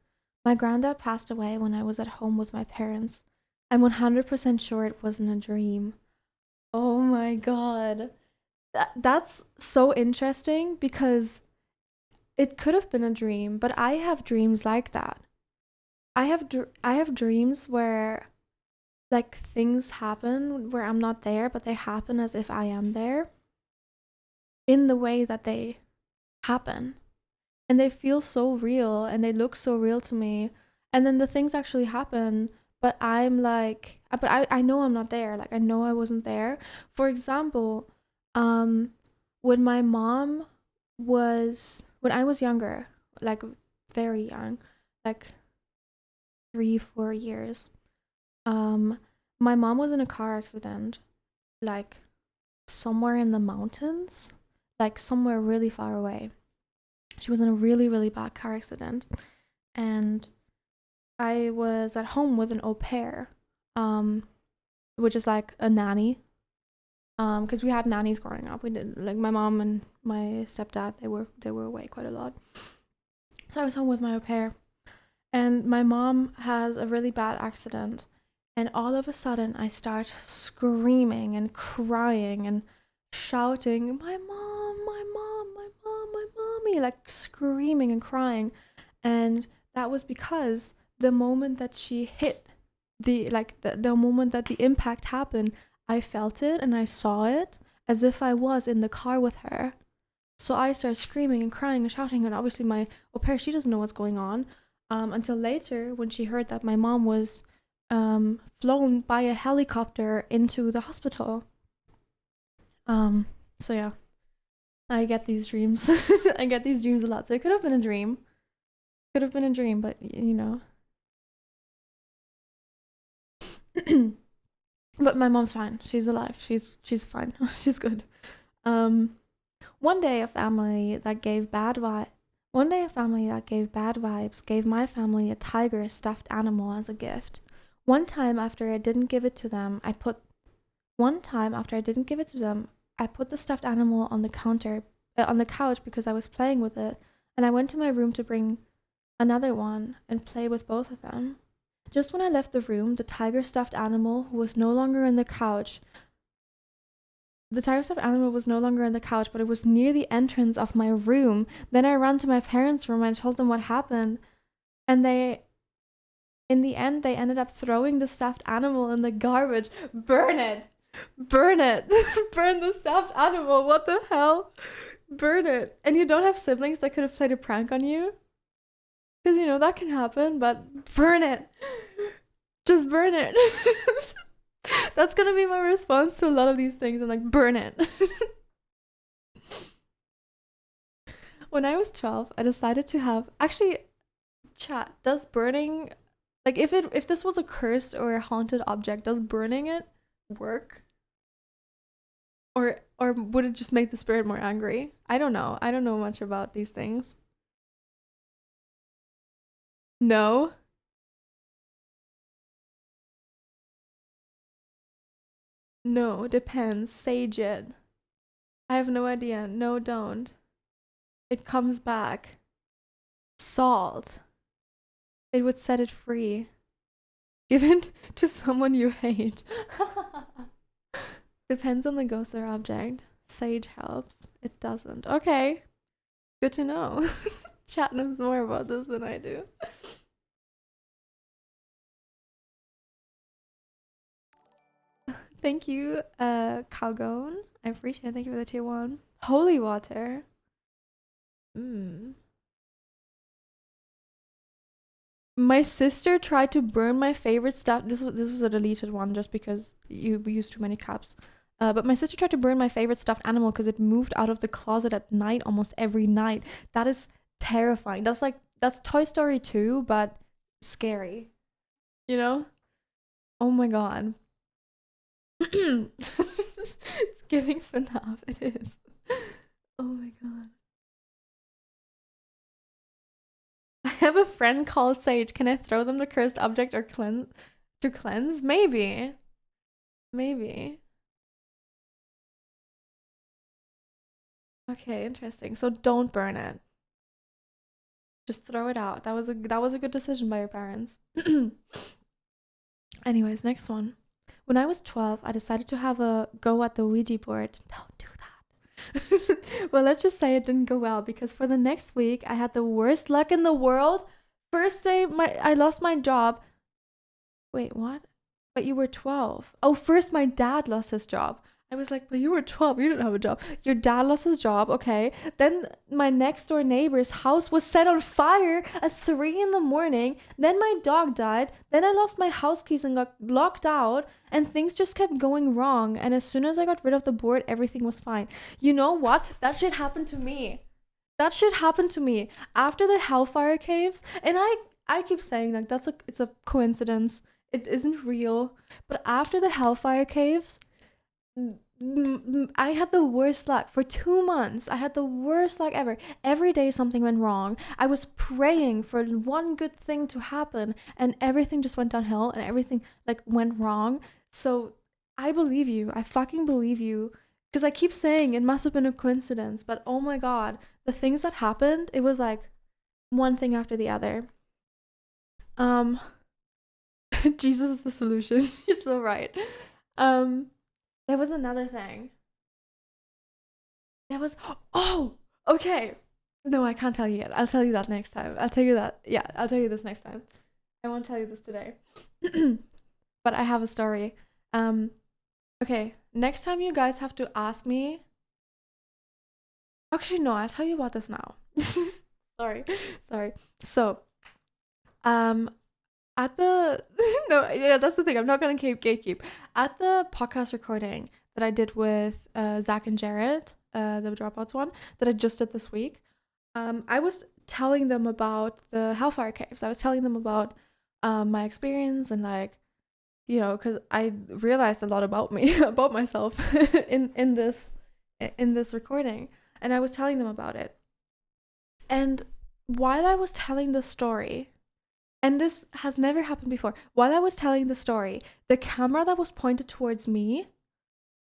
My granddad passed away when I was at home with my parents. I'm 100% sure it wasn't a dream. Oh my god. That's so interesting because it could have been a dream, but I have dreams like that. I have dreams where like things happen where I'm not there, but they happen as if I am there in the way that they happen. And they feel so real and they look so real to me. And then the things actually happen, but I'm like, but I know I'm not there. Like I know I wasn't there. For example, when my mom when I was younger, like very young, like 3-4 years, my mom was in a car accident, like somewhere in the mountains, like somewhere really far away. She was in a really, really bad car accident. And I was at home with an au pair, which is like a nanny. Because we had nannies growing up. We did like my mom and my stepdad, they were away quite a lot. So I was home with my au pair. And my mom has a really bad accident. And all of a sudden I start screaming and crying and shouting, my mom, my mom, my mom, my mommy, like screaming and crying. And that was because the moment that she hit the moment that the impact happened, I felt it and I saw it as if I was in the car with her. So I started screaming and crying and shouting, and obviously my au pair, she doesn't know what's going on, until later when she heard that my mom was flown by a helicopter into the hospital. So yeah, I get these dreams. I get these dreams a lot. So it could have been a dream. Could have been a dream, but you know. But my mom's fine. She's alive. She's fine. She's good. One day a family that gave bad vibes gave my family a tiger stuffed animal as a gift. One time after I didn't give it to them, I put the stuffed animal on the couch because I was playing with it, and I went to my room to bring another one and play with both of them. Just when I left the room, the tiger stuffed animal was no longer on the couch. The tiger stuffed animal was no longer on the couch, but it was near the entrance of my room. Then I ran to my parents' room and told them what happened. And in the end, they ended up throwing the stuffed animal in the garbage. Burn it! Burn it! Burn the stuffed animal! What the hell? Burn it! And you don't have siblings that could have played a prank on you? Because, you know, that can happen, but burn it! Just burn it! That's gonna be my response to a lot of these things. I'm like, burn it. When I was 12, I decided to have... Actually, chat, does burning... Like, if this was a cursed or a haunted object, does burning it work? Or would it just make the spirit more angry? I don't know. I don't know much about these things. No? No, depends. Sage it. I have no idea. No, don't. It comes back. Salt. It would set it free. Give it to someone you hate. Depends on the ghost or object. Sage helps. It doesn't. Okay. Good to know. Chat knows more about this than I do. Thank you, Calgon. I appreciate it. Thank you for the tier 1. Holy water. My sister tried to burn my favorite stuff. This was a deleted one just because you used too many caps. But my sister tried to burn my favorite stuffed animal because it moved out of the closet at night almost every night. That is terrifying. That's Toy Story 2, but scary. You know? Oh my god. It's giving FNAF. It is. Oh my god. I have a friend called Sage. Can I throw them the cursed object or cleanse? Maybe. Maybe. Okay, interesting. So don't burn it. Just throw it out. That was a good decision by your parents. Anyways, next one. When I was 12, I decided to have a go at the Ouija board. Don't do that. Well, let's just say it didn't go well because for the next week, I had the worst luck in the world. First day, I lost my job. Wait, what? But you were 12. Oh, first my dad lost his job. I was like, but you were 12, you didn't have a job. Your dad lost his job, okay. Then my next door neighbor's house was set on fire at 3 in the morning. Then my dog died. Then I lost my house keys and got locked out. And things just kept going wrong. And as soon as I got rid of the board, everything was fine. You know what? That shit happened to me. That shit happened to me. After the Hellfire Caves, and I keep saying like it's a coincidence. It isn't real. But after the Hellfire Caves, I had the worst luck for 2 months. I had the worst luck ever. Every day something went wrong. I was praying for one good thing to happen and everything just went downhill and everything like went wrong. So I believe you. I fucking believe you. Because I keep saying it must have been a coincidence, but oh my god, the things that happened, it was like one thing after the other. Jesus is the solution. You're so right. There was another thing. Oh, okay. No, I can't tell you yet. I'll tell you that next time. I'll tell you that. Yeah, I'll tell you this next time. I won't tell you this today. But I have a story. Okay, next time you guys have to ask me. Actually, no, I'll tell you about this now. Sorry, sorry. So, um, at the no, yeah, that's the thing. I'm not gonna keep gatekeep. At the podcast recording that I did with Zach and Jared, the Dropouts one that I just did this week, I was telling them about the Hellfire Caves. I was telling them about my experience and like, you know, because I realized a lot about me, about myself in this recording, and I was telling them about it. And while I was telling the story, and this has never happened before, while I was telling the story, the camera that was pointed towards me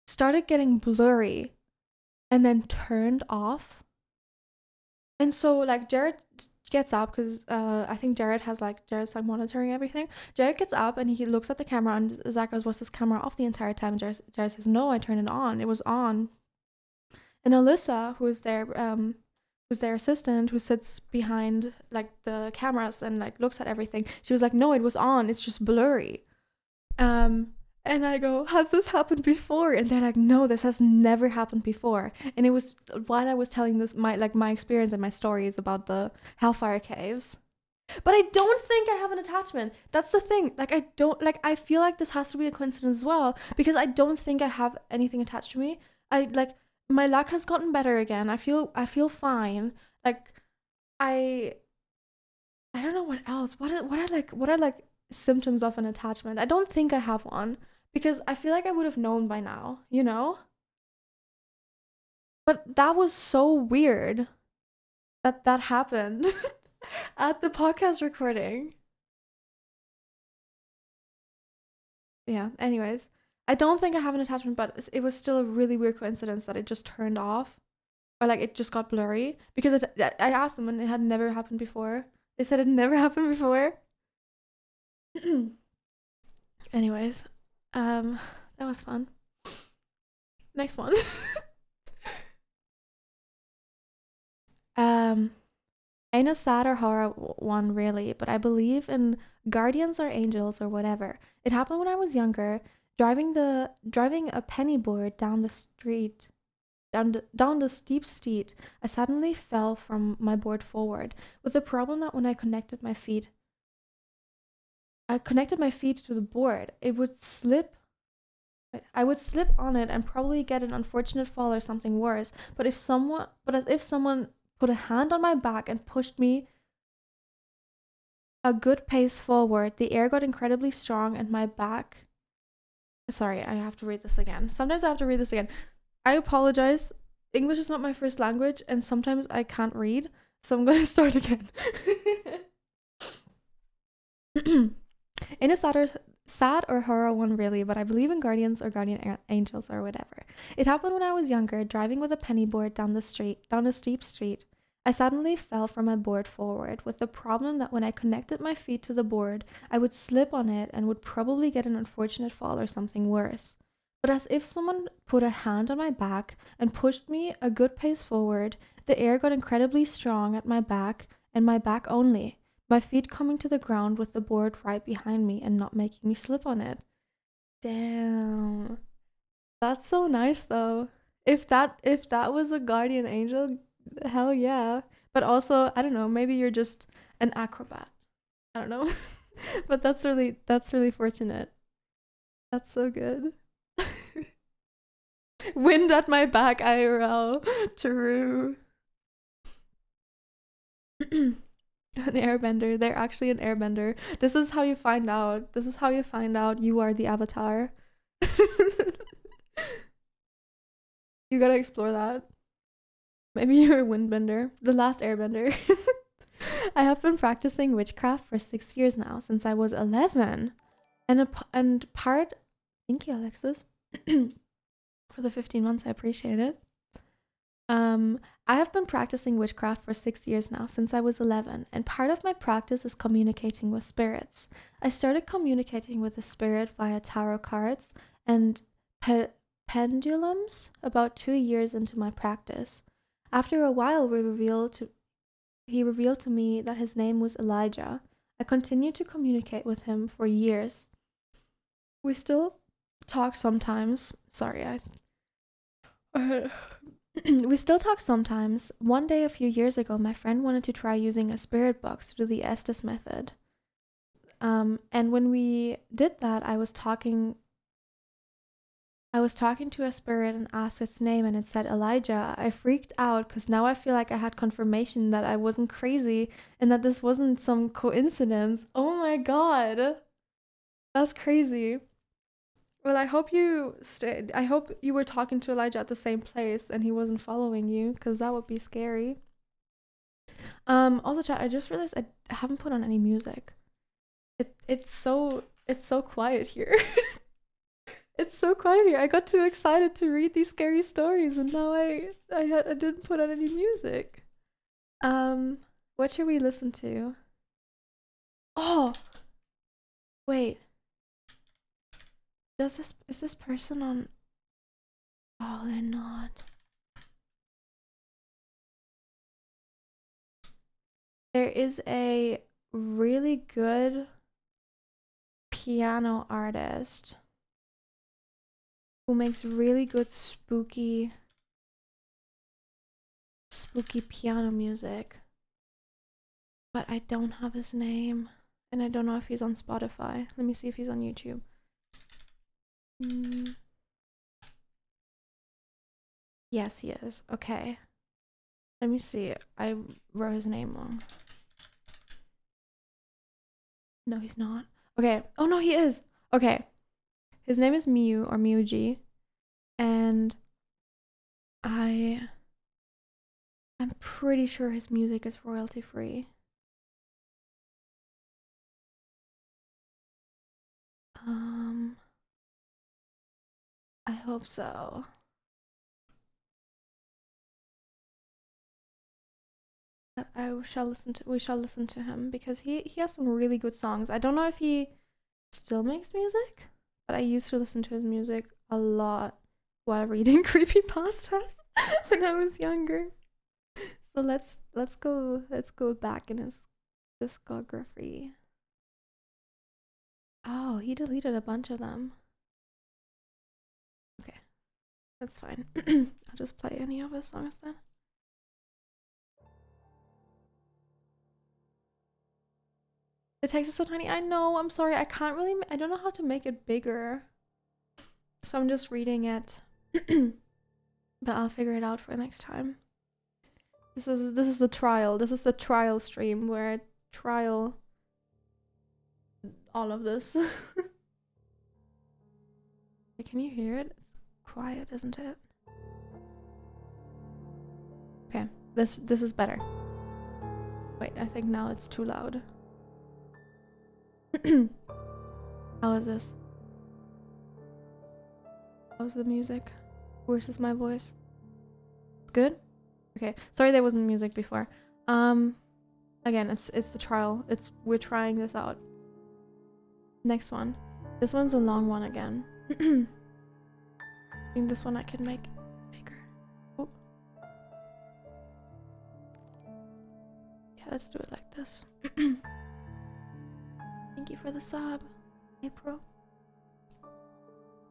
started getting blurry and then turned off. And so like Jared gets up because I think Jared's like monitoring everything. Jared gets up and he looks at the camera and Zach goes, "Was this camera off the entire time?" Jared says, "No, I turned it on. It was on." And Alyssa, who's their assistant, who sits behind like the cameras and like looks at everything, she was like, "No, it was on. It's just blurry." And I go, "Has this happened before?" And they're like, "No, this has never happened before." And it was while I was telling this my experience and my stories about the Hellfire Caves. But I don't think I have an attachment. That's the thing. Like I feel like this has to be a coincidence as well, because I don't think I have anything attached to me. My luck has gotten better again. I feel fine. Like I I don't know what else. What are like symptoms of an attachment? I don't think I have one because I feel like I would have known by now, you know? But that was so weird that that happened at the podcast recording. Yeah, anyways, I don't think I have an attachment, but it was still a really weird coincidence that it just turned off or like it just got blurry because I asked them and it had never happened before. They said it never happened before. Anyways, that was fun. Next one. um, ain't a sad or horror one really, but I believe in guardians or angels or whatever. It happened when I was younger, driving a penny board down the street. Down the steep street, I suddenly fell from my board forward, with the problem that when I connected my feet to the board, I would slip on it and probably get an unfortunate fall or something worse. But as if someone put a hand on my back and pushed me a good pace forward, the air got incredibly strong and my back. Sorry, I have to read this again. Sometimes I have to read this again. I apologize. English is not my first language, and sometimes I can't read, so I'm gonna start again. In a sad or horror one really, but I believe in guardians or guardian angels or whatever. It happened when I was younger, driving with a penny board down a steep street. I suddenly fell from my board forward, with the problem that when I connected my feet to the board, I would slip on it and would probably get an unfortunate fall or something worse. But as if someone put a hand on my back and pushed me a good pace forward, the air got incredibly strong at my back and my back only, my feet coming to the ground with the board right behind me and not making me slip on it. Damn. That's so nice though. If that was a guardian angel, hell yeah. But also, I don't know, maybe you're just an acrobat. I don't know. But that's really fortunate. That's so good. Wind at my back IRL. True. An airbender. They're actually an airbender. This is how you find out. This is how you find out you are the avatar. You gotta explore that. Maybe you're a windbender. The last airbender. I have been practicing witchcraft for 6 years now, since I was 11. And part. Thank you, Alexis. For the 15 months, I appreciate it. I have been practicing witchcraft for 6 years now, since I was 11, and part of my practice is communicating with spirits. I started communicating with a spirit via tarot cards and pendulums about 2 years into my practice. After a while, he revealed to me that his name was Elijah. I continued to communicate with him for years. We still talk sometimes. Sorry, we still talk sometimes. One day a few years ago, my friend wanted to try using a spirit box to do the Estes method. And when we did that, I was talking to a spirit and asked its name, and it said Elijah. I freaked out because now I feel like I had confirmation that I wasn't crazy and that this wasn't some coincidence. Oh my god. That's crazy. Well, I hope you stayed. I hope you were talking to Elijah at the same place and he wasn't following you, because that would be scary. Also, chat, I just realized I haven't put on any music. It's so quiet here. It's so quiet here. I got too excited to read these scary stories, and now I didn't put on any music. What should we listen to? Oh, wait. Is this person on? Oh, they're not. There is a really good piano artist who makes really good spooky piano music, but I don't have his name, and I don't know if he's on Spotify. Let me see if he's on YouTube. Yes, he is. Okay. Let me see. I wrote his name wrong. No, he's not. Okay. Oh no, he is. Okay. His name is Miu, or Miuji, and I'm pretty sure his music is royalty free. I hope so. But we shall listen to him, because he has some really good songs. I don't know if he still makes music, but I used to listen to his music a lot while reading creepypastas when I was younger. So let's go back in his discography. Oh, he deleted a bunch of them. Okay, that's fine. I'll just play any of his songs then. The text is so tiny. I know, I'm sorry. I don't know how to make it bigger. So I'm just reading it. But I'll figure it out for next time. This is the trial. This is the trial stream where I trial all of this. Can you hear it? It's quiet, isn't it? Okay, this is better. Wait, I think now it's too loud. How is this? How's the music? Versus my voice? Good? Okay. Sorry there wasn't music before. Again, it's the trial. We're trying this out. Next one. This one's a long one again. I think this one I can make bigger. Oh. Yeah, let's do it like this. Thank you for the sub, April.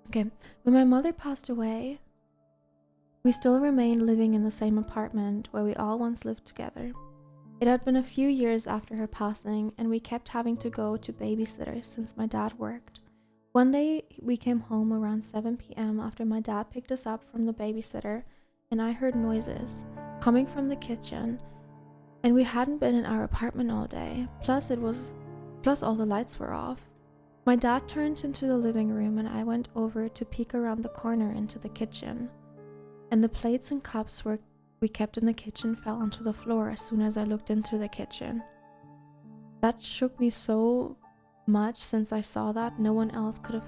Okay, when my mother passed away, we still remained living in the same apartment where we all once lived together. It had been a few years after her passing, and we kept having to go to babysitters since my dad worked. One day, we came home around 7 p.m. after my dad picked us up from the babysitter, and I heard noises coming from the kitchen, and we hadn't been in our apartment all day, plus all the lights were off. My dad turned into the living room, and I went over to peek around the corner into the kitchen, and the plates and cups we kept in the kitchen fell onto the floor as soon as I looked into the kitchen. That shook me so much. Since I saw that, no one else could have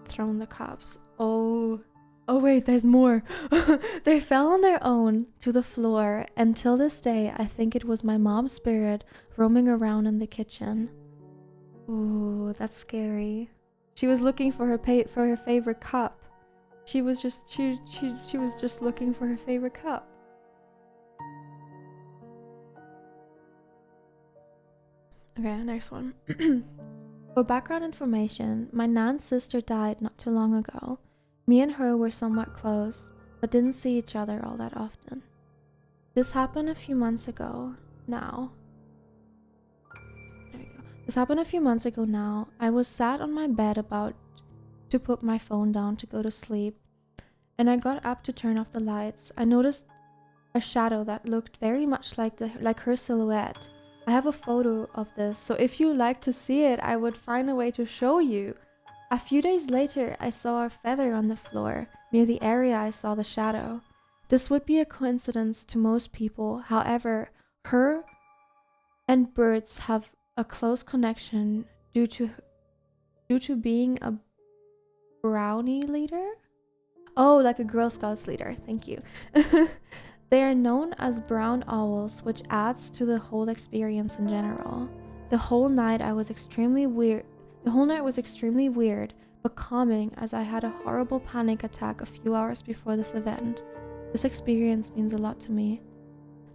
thrown the cups. Oh wait, there's more. They fell on their own to the floor, and till this day I think it was my mom's spirit roaming around in the kitchen. Oh, that's scary. She was looking for her favorite cup. She was just looking for her favorite cup. Okay, next one. For background information, my nan's sister died not too long ago. Me and her were somewhat close, but didn't see each other all that often. This happened a few months ago now. There we go. This happened a few months ago now. I was sat on my bed about to put my phone down to go to sleep, and I got up to turn off the lights. I noticed a shadow that looked very much like her silhouette. I have a photo of this, so if you like to see it, I would find a way to show you. A few days later, I saw a feather on the floor, near the area I saw the shadow. This would be a coincidence to most people, however, her and birds have a close connection due to being a brownie leader? Oh, like a Girl Scouts leader, thank you. They are known as brown owls, which adds to the whole experience in general. The whole night was extremely weird, but calming, as I had a horrible panic attack a few hours before this event. This experience means a lot to me.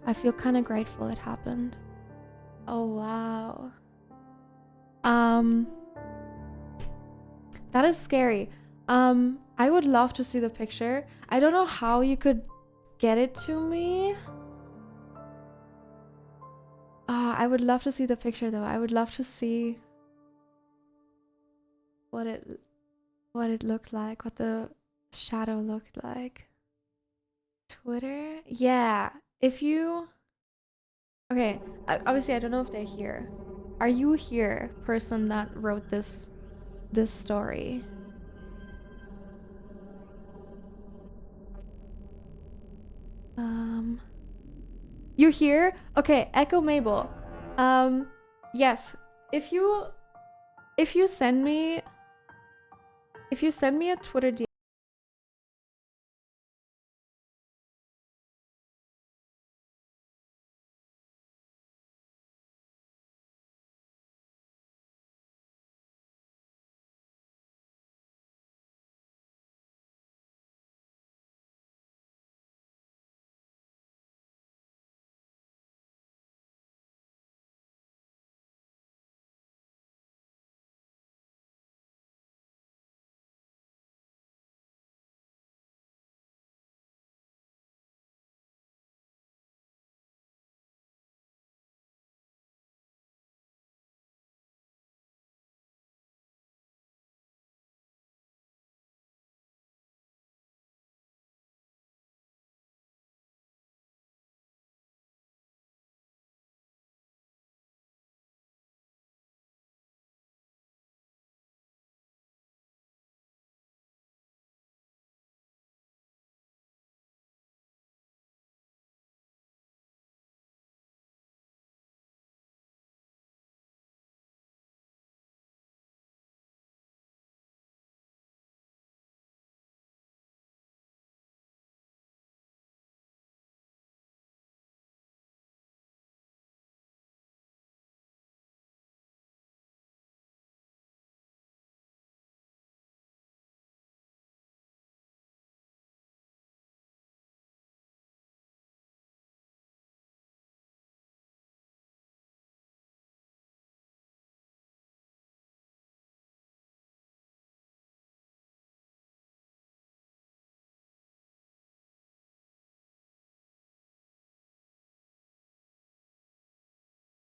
I feel kind of grateful it happened. Oh wow. That is scary. I would love to see the picture. I don't know how you could get it to me. I would love to see the picture though. I would love to see what it looked like, what the shadow looked like. Twitter? Yeah. If you Okay, obviously I don't know if they're here. Are you here, person that wrote this story? You're here? Okay, Echo Mabel. Yes. If you send me a Twitter DM.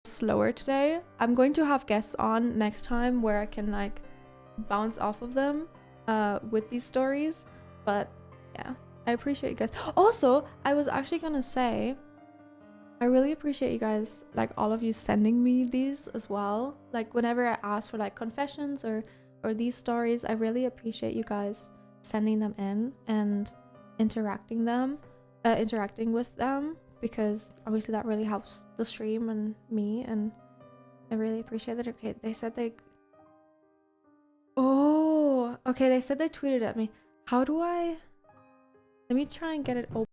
Slower today. I'm going to have guests on next time where I can like bounce off of them with these stories. But yeah, I appreciate you guys. Also, I was actually gonna say I really appreciate you guys, like all of you sending me these as well. Like whenever I ask for like confessions or these stories, I really appreciate you guys sending them in and interacting with them, because obviously that really helps the stream and me, and I really appreciate that. Okay, they said they okay, they said they tweeted at me. How do I let me try and get it open.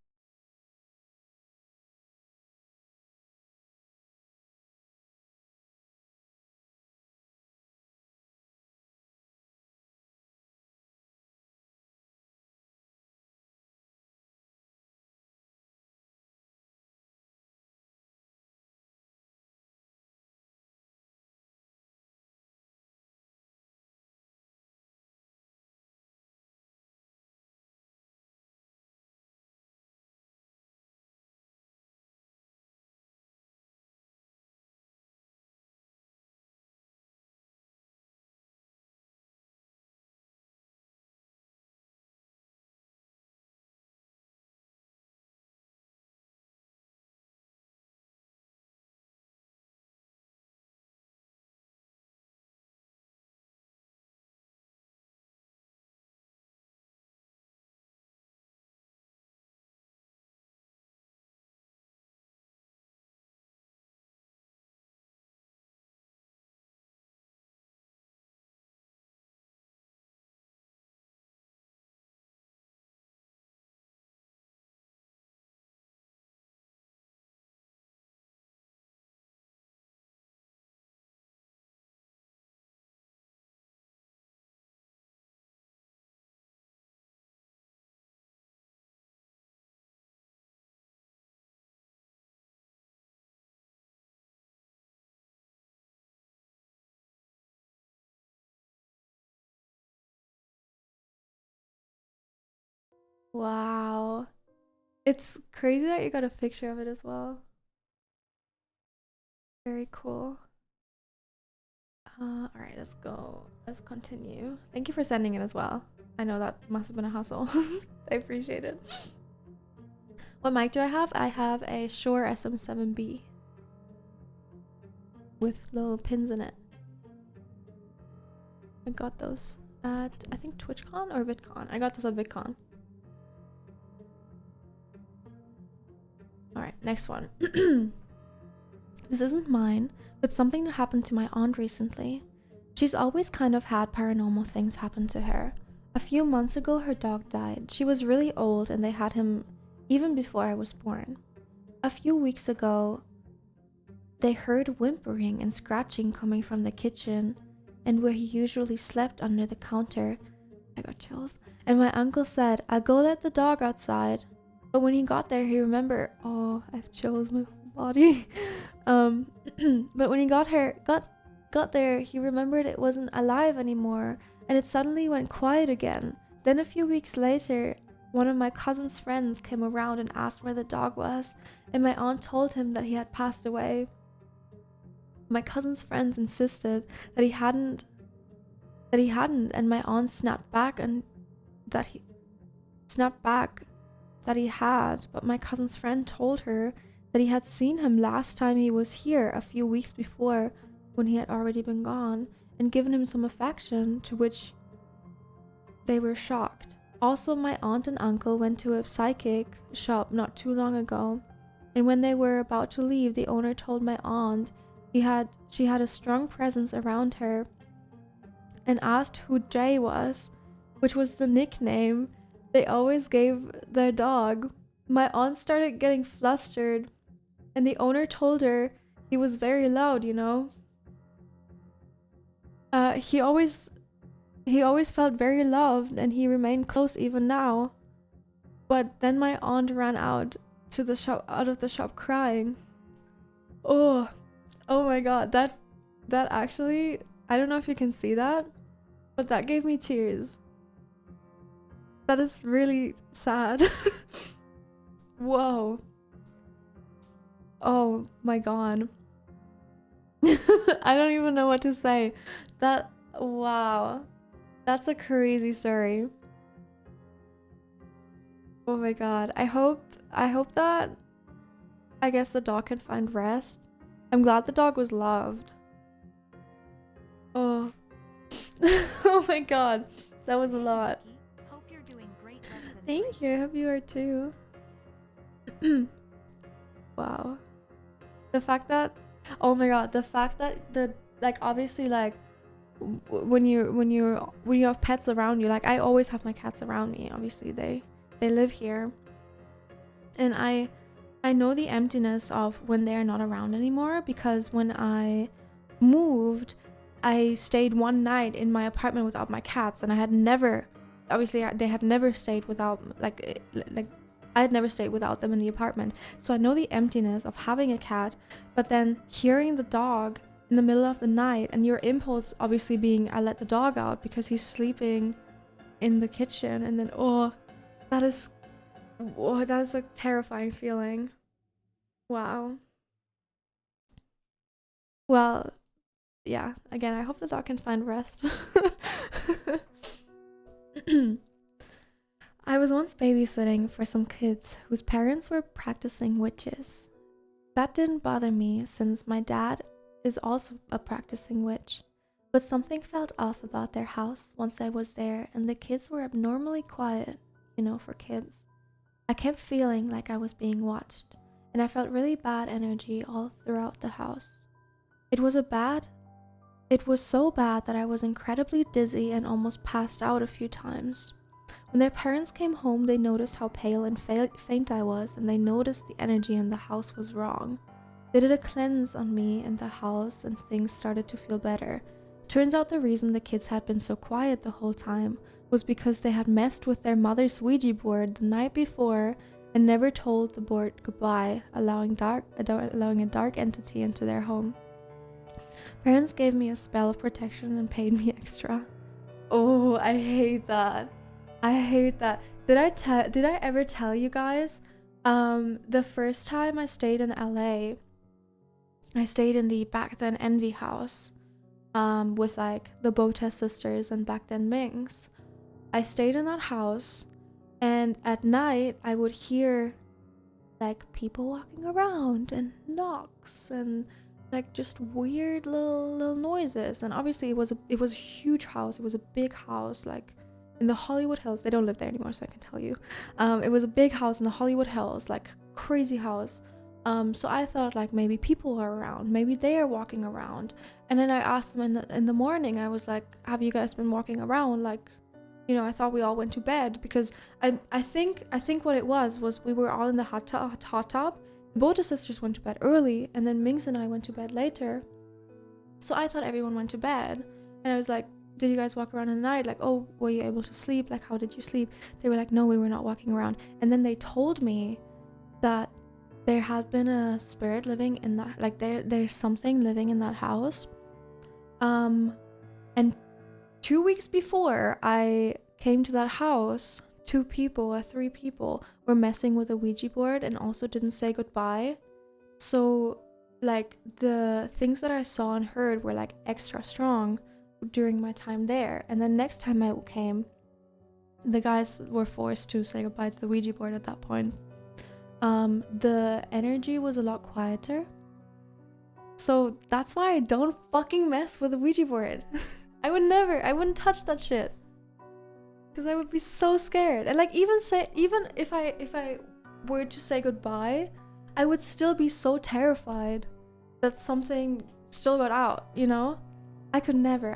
Wow. It's crazy that you got a picture of it as well. Very cool. Alright, let's go. Let's continue. Thank you for sending it as well. I know that must have been a hustle. I appreciate it. What mic do I have? I have a Shure SM7B with little pins in it. I got those at, I think, TwitchCon or VidCon. I got those at VidCon. Alright, next one. This isn't mine, but something that happened to my aunt recently. She's always kind of had paranormal things happen to her. A few months ago, her dog died. She was really old and they had him even before I was born. A few weeks ago, they heard whimpering and scratching coming from the kitchen and where he usually slept under the counter. I got chills. And my uncle said, "I'll go let the dog outside." But when he got there, he remembered, oh, I have chills in my body. But when he got there, he remembered it wasn't alive anymore and it suddenly went quiet again. Then a few weeks later, one of my cousin's friends came around and asked where the dog was, and my aunt told him that he had passed away. My cousin's friends insisted that he hadn't, and my aunt snapped back that he had, but my cousin's friend told her that he had seen him last time he was here a few weeks before when he had already been gone and given him some affection, to which they were shocked. Also, my aunt and uncle went to a psychic shop not too long ago, and when they were about to leave, the owner told my aunt she had a strong presence around her and asked who Jay was, which was the nickname they always gave their dog. My aunt started getting flustered, and the owner told her he was very loud, you know. He always felt very loved, and he remained close even now. But then my aunt ran out of the shop crying. Oh my god, that actually, I don't know if you can see that, but that gave me tears. That is really sad. Whoa. Oh my god. I don't even know what to say. Wow. That's a crazy story. Oh my god. I hope that, I guess, the dog can find rest. I'm glad the dog was loved. Oh. Oh my god. That was a lot. Hope you're doing great. Thank you. I hope you are too. Wow. The fact that, oh my god, the fact that obviously, like, when you have pets around you, like, I always have my cats around me. Obviously they live here, and I know the emptiness of when they're not around anymore, because when I moved, I stayed one night in my apartment without my cats, and I had never, obviously they had never stayed without, like I had never stayed without them in the apartment. So I know the emptiness of having a cat, but then hearing the dog in the middle of the night, and your impulse obviously being, I let the dog out because he's sleeping in the kitchen, and then that is a terrifying feeling. Wow. Well, yeah, again, I hope the dog can find rest. I was once babysitting for some kids whose parents were practicing witches. That didn't bother me since my dad is also a practicing witch, but something felt off about their house once I was there, and the kids were abnormally quiet, for kids. I kept feeling like I was being watched, and I felt really bad energy all throughout the house. It was so bad that I was incredibly dizzy and almost passed out a few times. When their parents came home, they noticed how pale and faint I was, and they noticed the energy in the house was wrong. They did a cleanse on me in the house, and things started to feel better. Turns out the reason the kids had been so quiet the whole time was because they had messed with their mother's Ouija board the night before and never told the board goodbye, allowing a dark entity into their home. Parents gave me a spell of protection and paid me extra. Oh, I hate that. I hate that. Did I ever tell you guys? The first time I stayed in LA, I stayed in the back then Envy house, with like the Botes sisters and back then Minx. I stayed in that house, and at night I would hear like people walking around and knocks and like just weird little noises. And obviously it was a huge house. It was a big house, like in the Hollywood Hills. They don't live there anymore, so I can tell you. It was a big house in the Hollywood Hills, like crazy house. So I thought like maybe people are around, maybe they are walking around. And then I asked them in the morning, I was like, have you guys been walking around? Like, you know, I thought we all went to bed, because I think what it was we were all in the hot tub. Both the sisters went to bed early, and then Minx and I went to bed later. So I thought everyone went to bed, and I was like, did you guys walk around in the night? Like, oh, were you able to sleep? Like, how did you sleep? They were like, no, we were not walking around. And then they told me that there had been a spirit living in that, like there's something living in that house. And 2 weeks before I came to that house, 3 people were messing with a Ouija board and also didn't say goodbye. So like the things that I saw and heard were like extra strong during my time there. And then next time I came, the guys were forced to say goodbye to the Ouija board at that point. The energy was a lot quieter. So that's why I don't fucking mess with the Ouija board. I wouldn't touch that shit. Because I would be so scared. And like even if I were to say goodbye, I would still be so terrified that something still got out, you know? I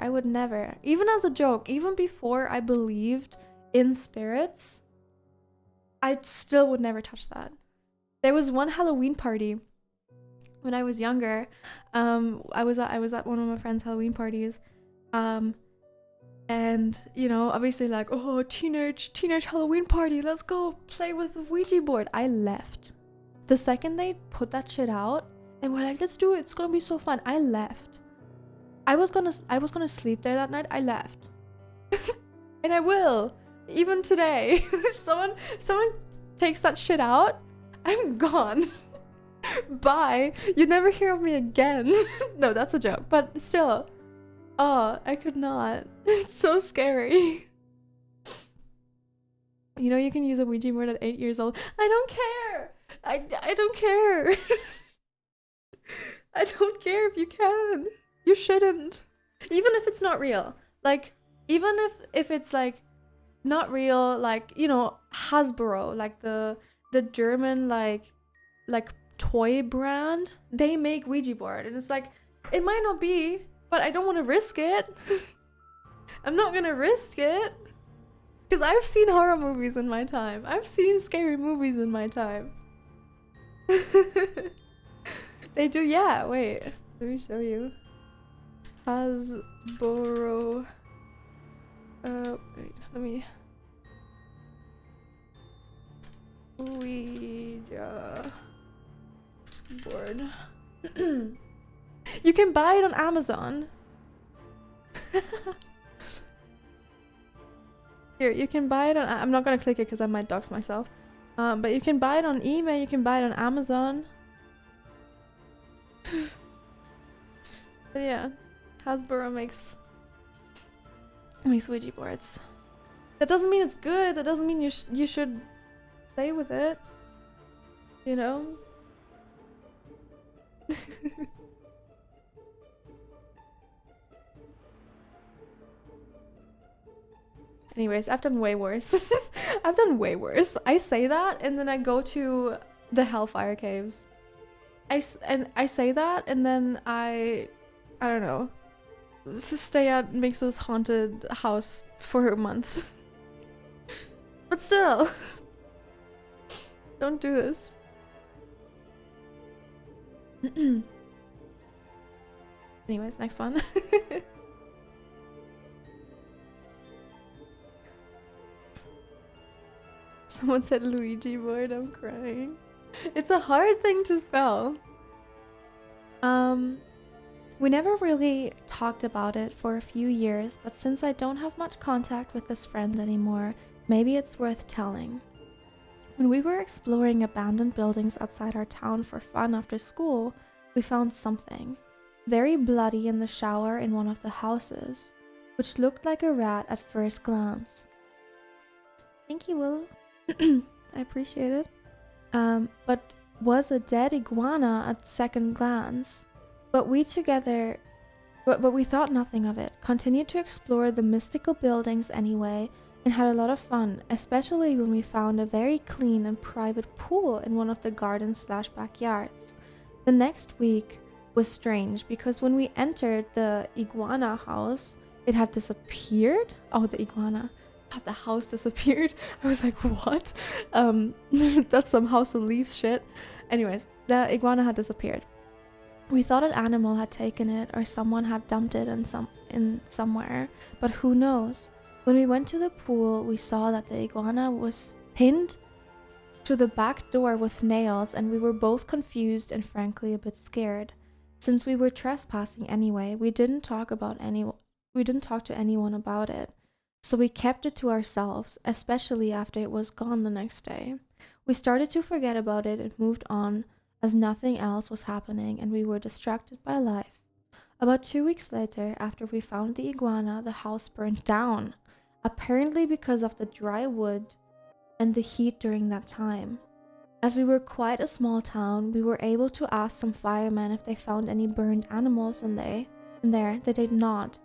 would never. Even as a joke, even before I believed in spirits, I still would never touch that. There was one Halloween party when I was younger. I was at one of my friend's Halloween parties. And you know, obviously like, oh, teenage Halloween party, let's go play with the Ouija board. I left. The second they put that shit out and we're like, let's do it, it's gonna be so fun, I left. I was gonna sleep there that night. I left. And I will, even today. If someone takes that shit out, I'm gone. Bye. You never hear of me again. No, that's a joke, but still. Oh, I could not. It's so scary. You know, you can use a Ouija board at 8 years old. I don't care. I don't care. I don't care if you can. You shouldn't. Even if it's not real. Like, even if it's like not real, like, you know, Hasbro, like the German like toy brand, they make Ouija board, and it's like, it might not be, but I don't want to risk it. I'm not gonna risk it, because I've seen horror movies in my time. I've seen scary movies in my time. They do, yeah. Wait, let me show you. Hasbro. Wait, let me. Ouija board. You can buy it on Amazon. Here, you can buy it on. I'm not gonna click it because I might dox myself. But you can buy it on eBay. You can buy it on Amazon. But yeah, Hasbro makes Ouija boards. That doesn't mean it's good. That doesn't mean you should play with it. You know. Anyways, I've done way worse. I've done way worse. I say that, and then I go to the Hellfire Caves. I say that, and then I don't know, stay at Mix's haunted house for a month. But still, don't do this. Anyways, next one. Someone said Luigi board, I'm crying. It's a hard thing to spell. We never really talked about it for a few years, but since I don't have much contact with this friend anymore, maybe it's worth telling. When we were exploring abandoned buildings outside our town for fun after school, we found something very bloody in the shower in one of the houses, which looked like a rat at first glance. Thank you, Willow. I appreciate it. But was a dead iguana at second glance. But we thought nothing of it, continued to explore the mystical buildings anyway, and had a lot of fun, especially when we found a very clean and private pool in one of the gardens/backyards. The next week was strange because when we entered the iguana house, it had disappeared. Oh, the iguana. I thought the house disappeared. I was like, what? That's some House of Leaves shit. Anyways, the iguana had disappeared. We thought an animal had taken it or someone had dumped it in somewhere, but who knows? When we went to the pool, we saw that the iguana was pinned to the back door with nails, and we were both confused and frankly a bit scared. Since we were trespassing anyway, we didn't talk to anyone about it. So we kept it to ourselves, especially after it was gone the next day. We started to forget about it and moved on as nothing else was happening and we were distracted by life. About 2 weeks later, after we found the iguana, the house burned down, apparently because of the dry wood and the heat during that time. As we were quite a small town, we were able to ask some firemen if they found any burned animals in there. They did not.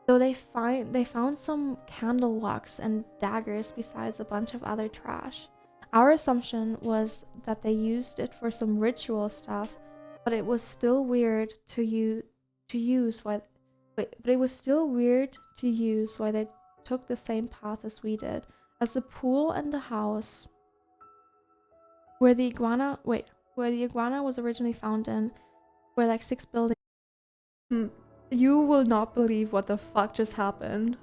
Though they found some candle wax and daggers besides a bunch of other trash. Our assumption was that they used it for some ritual stuff, but it was still weird to use why they took the same path as we did, as the pool and the house where the iguana was originally found in were like 6 buildings. You will not believe what the fuck just happened.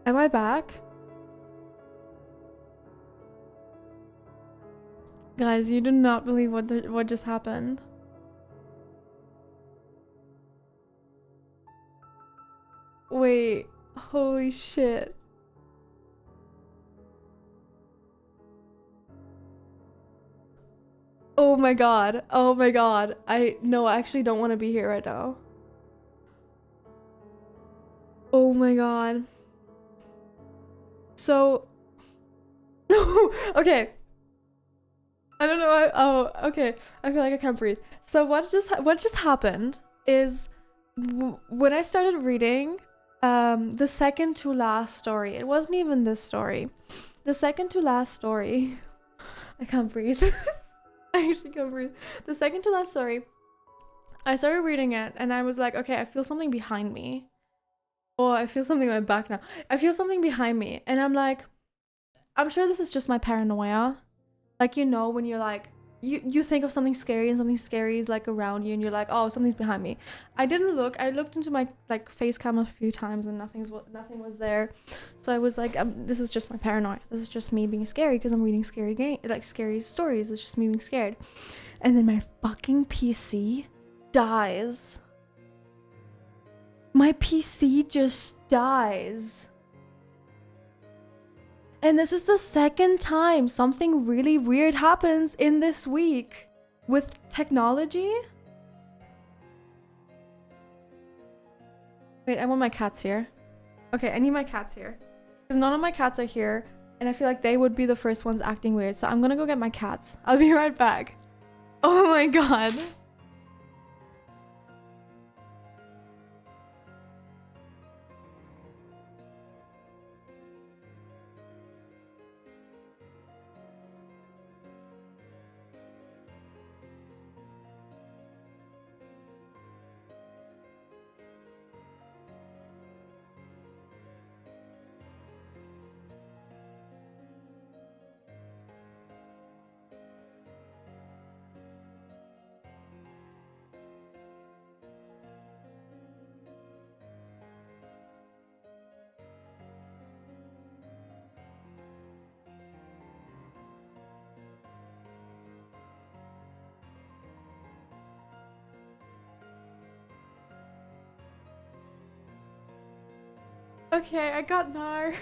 Am I back? Guys, you do not believe what just happened. Wait, holy shit. Oh my god. Oh my god. I actually don't want to be here right now. Oh my god. So okay. I don't know. Okay. I feel like I can't breathe. So what just happened is when I started reading the second to last story. It wasn't even this story. The second to last story. I can't breathe. I actually can't breathe. The second to last story. I started reading it and I was like, okay, I feel something behind me. Oh, I feel something on my back now. I feel something behind me and I'm like, I'm sure this is just my paranoia. Like, you know, when you're like, you think of something scary and something scary is like around you and you're like, oh, something's behind me. I didn't look. I looked into my like face cam a few times and nothing was there. So I was like, this is just my paranoia. This is just me being scary because I'm reading scary stories. It's just me being scared. And then my fucking PC dies. My PC just dies. And this is the second time something really weird happens in this week with technology. Wait, I want my cats here. Okay, I need my cats here. Because none of my cats are here. And I feel like they would be the first ones acting weird. So I'm gonna go get my cats. I'll be right back. Oh my god. Okay, I got Nar.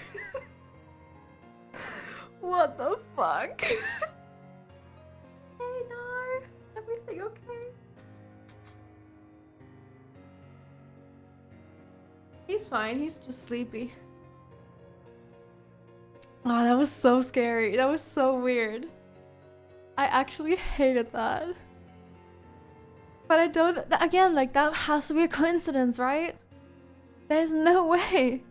What the fuck? Hey Nar, is everything okay? He's fine, he's just sleepy. Oh, that was so scary. That was so weird. I actually hated that. But I don't, again, like that has to be a coincidence, right? There's no way.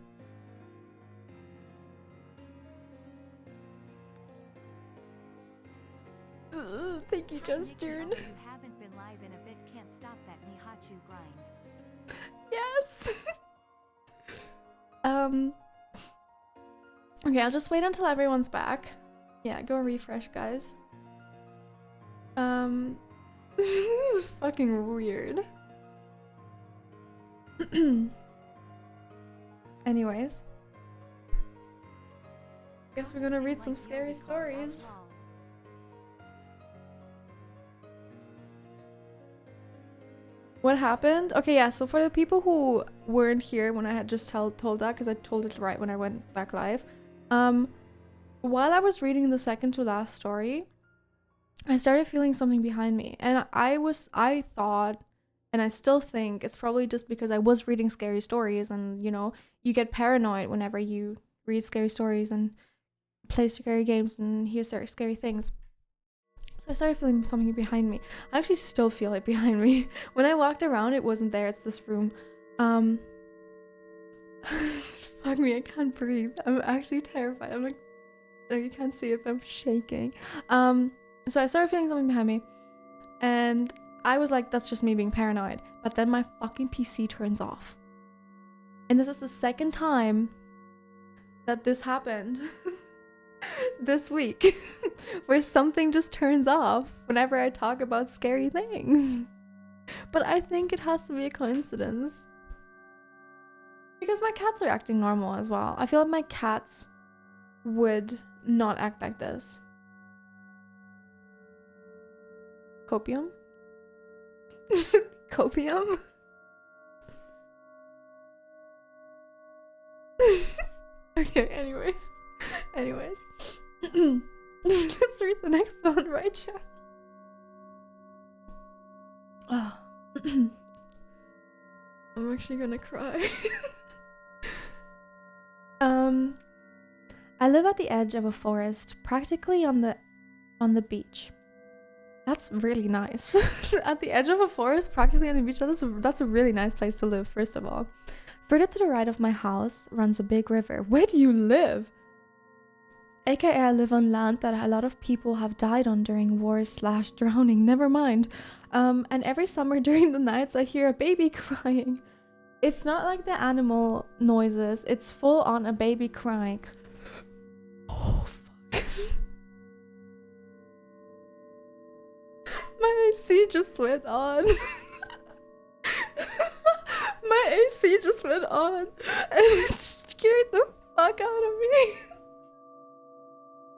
Thank you, Justin. You haven't been live in a bit, can't stop that Nihachu grind. Yes. Okay, I'll just wait until everyone's back. Yeah, go refresh, guys. This is fucking weird. Anyways, guess we're gonna read some scary stories. What happened? Okay, yeah, so for the people who weren't here when I had just told that, because I told it right when I went back live, while I was reading the second to last story, I started feeling something behind me, and I thought, and I still think it's probably just because I was reading scary stories, and you know, you get paranoid whenever you read scary stories and play scary games and hear scary things. So I started feeling something behind me. I actually still feel it behind me. When I walked around, it wasn't there. It's this room. Fuck me, I can't breathe. I'm actually terrified. I'm like, you can't see it, but I'm shaking. So I started feeling something behind me, and I was like, that's just me being paranoid. But then my fucking PC turns off. And this is the second time that this happened this week, where something just turns off whenever I talk about scary things. But I think it has to be a coincidence. Because my cats are acting normal as well. I feel like my cats would not act like this. Copium? Copium? Okay, anyways. Let's read the next one, right, chat? Oh. I'm actually gonna cry. I live at the edge of a forest, practically on the beach. That's really nice. At the edge of a forest, practically on the beach, that's a really nice place to live, first of all. Further to the right of my house runs a big river. Where do you live? AKA I live on land that a lot of people have died on during wars/drowning, never mind. And every summer during the nights I hear a baby crying. It's not like the animal noises, it's full on a baby crying. Oh fuck. My AC just went on. My AC just went on and it scared the fuck out of me.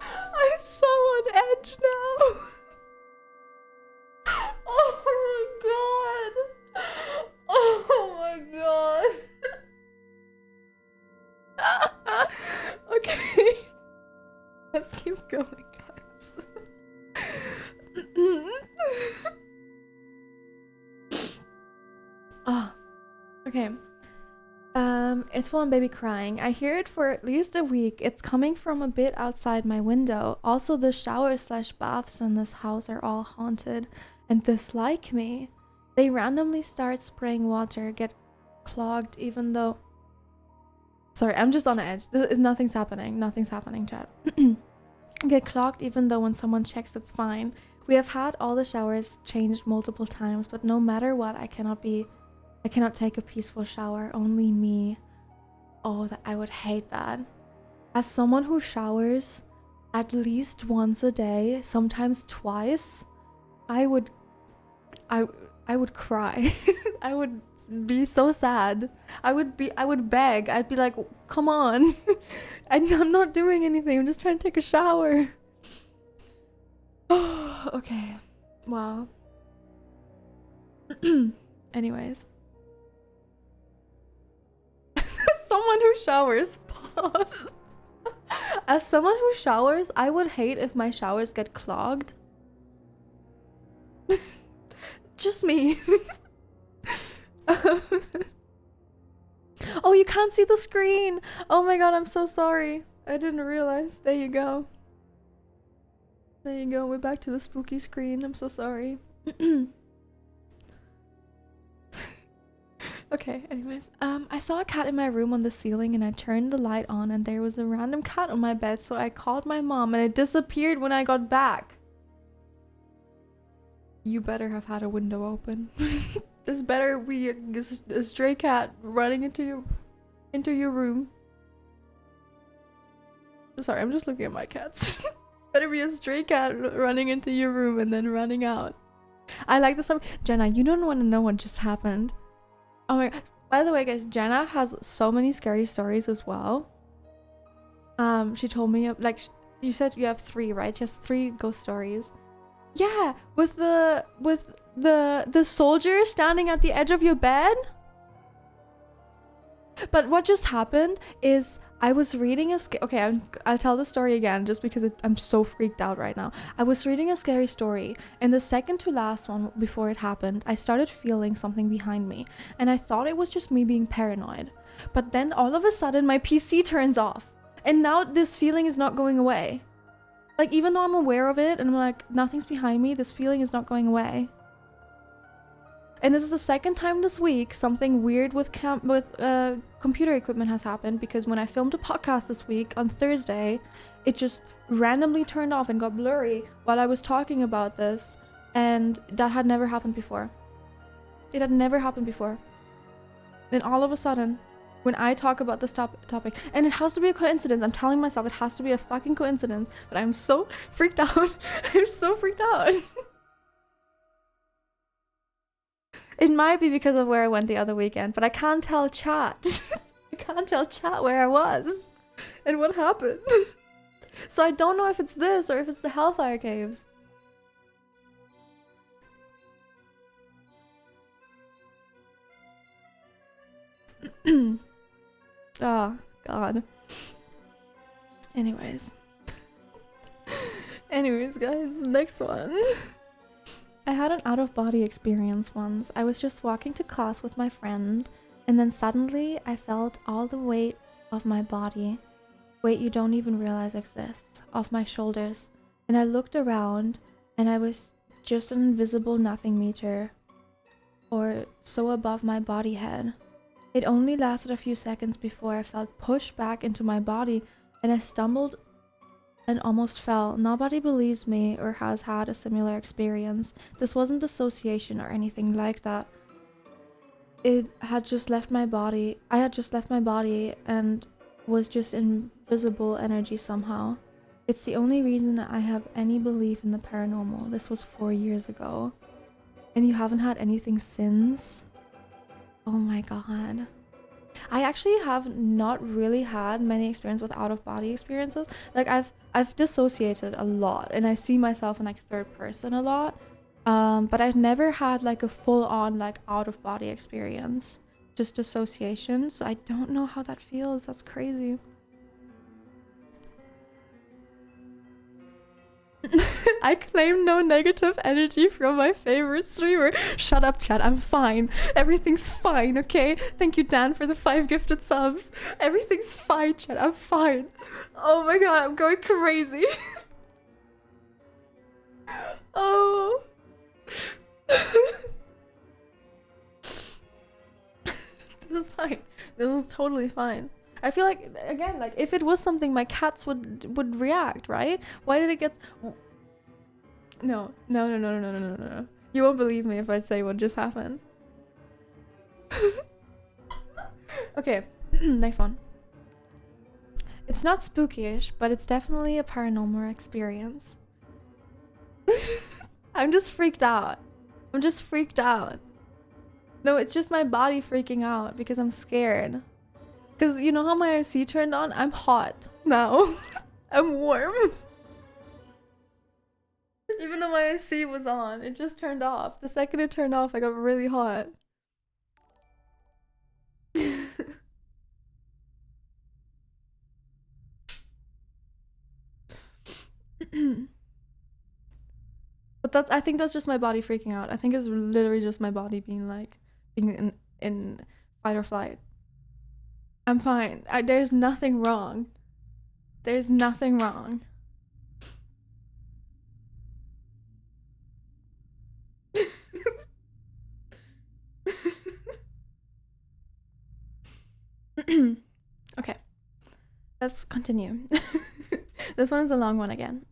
I'm so on edge now. Oh my god. Oh my god. Okay. Let's keep going, guys. Oh, okay. It's full on baby crying. I hear it for at least a week. It's coming from a bit outside my window. Also, the showers/baths in this house are all haunted and dislike me. They randomly start spraying water, get clogged even though... Sorry, I'm just on edge. Nothing's happening. Nothing's happening, chat. Get clogged even though when someone checks it's fine. We have had all the showers changed multiple times, but no matter what, I cannot take a peaceful shower. Only me. Oh, I would hate that. As someone who showers at least once a day, sometimes twice, I would cry. I would be so sad. I would beg. I'd be like, come on. I'm not doing anything. I'm just trying to take a shower. Okay. Wow. Anyways. Someone who showers, pause. As someone who showers, I would hate if my showers get clogged. Just me. Oh, you can't see the screen. Oh my god, I'm so sorry. I didn't realize. There you go. There you go. We're back to the spooky screen. I'm so sorry. Okay, anyways. I saw a cat in my room on the ceiling and I turned the light on and there was a random cat on my bed, so I called my mom and it disappeared when I got back. You better have had a window open. This better be a stray cat running into your room. Sorry, I'm just looking at my cats. Better be a stray cat running into your room and then running out. I like this one. Jenna, you don't want to know what just happened. Oh my god. By the way, guys, Jenna has so many scary stories as well. She told me, like, you said you have 3, right? Just 3 ghost stories. Yeah, with the soldier standing at the edge of your bed. But what just happened is I was reading I'll tell the story again just because I'm so freaked out right now. I was reading a scary story and the second to last one before it happened, I started feeling something behind me and I thought it was just me being paranoid. But then all of a sudden my PC turns off and now this feeling is not going away. Like, even though I'm aware of it and I'm like, nothing's behind me, this feeling is not going away. And this is the second time this week something weird with computer equipment has happened, because when I filmed a podcast this week on Thursday, it just randomly turned off and got blurry while I was talking about this, and that had never happened before. It had never happened before. Then all of a sudden, when I talk about this topic, and it has to be a coincidence, I'm telling myself it has to be a fucking coincidence, but I'm so freaked out. I'm so freaked out. It might be because of where I went the other weekend, but I can't tell chat. I can't tell chat where I was and what happened. So I don't know if it's this or if it's the Hellfire Caves. Oh, God. Anyways. Anyways, guys, next one. I had an out-of-body experience once. I was just walking to class with my friend, and then suddenly I felt all the weight of my body, weight you don't even realize exists, off my shoulders. And I looked around, and I was just an invisible nothing meter, or so above my body head. It only lasted a few seconds before I felt pushed back into my body, and I stumbled and almost fell. Nobody believes me or has had a similar experience. This wasn't dissociation or anything like that. It had just left my body. I had just left my body and was just invisible energy somehow. It's the only reason that I have any belief in the paranormal. This was 4 years ago. And you haven't had anything since? Oh my god. I actually have not really had many experiences with out-of-body experiences. Like, I've dissociated a lot and I see myself in like third person a lot. But I've never had like a full-on like out-of-body experience. Just dissociation. So I don't know how that feels. That's crazy. I claim no negative energy from my favorite streamer. Shut up, chat. I'm fine. Everything's fine, okay? Thank you, Dan, for the 5 gifted subs. Everything's fine, chat. I'm fine. Oh my god, I'm going crazy. Oh. This is fine. This is totally fine. I feel like, again, like if it was something my cats would react, right? Why did it get... No. You won't believe me if I say what just happened. Okay, next one. It's not spooky-ish, but it's definitely a paranormal experience. I'm just freaked out. I'm just freaked out. No, it's just my body freaking out because I'm scared. Because you know how my IC turned on? I'm hot now. I'm warm. Even though my IC was on, it just turned off. The second it turned off, I got really hot. But that's, I think that's just my body freaking out. I think it's literally just my body being like, being in fight or flight. I'm fine. There's nothing wrong. There's nothing wrong. Okay, let's continue. This one is a long one again.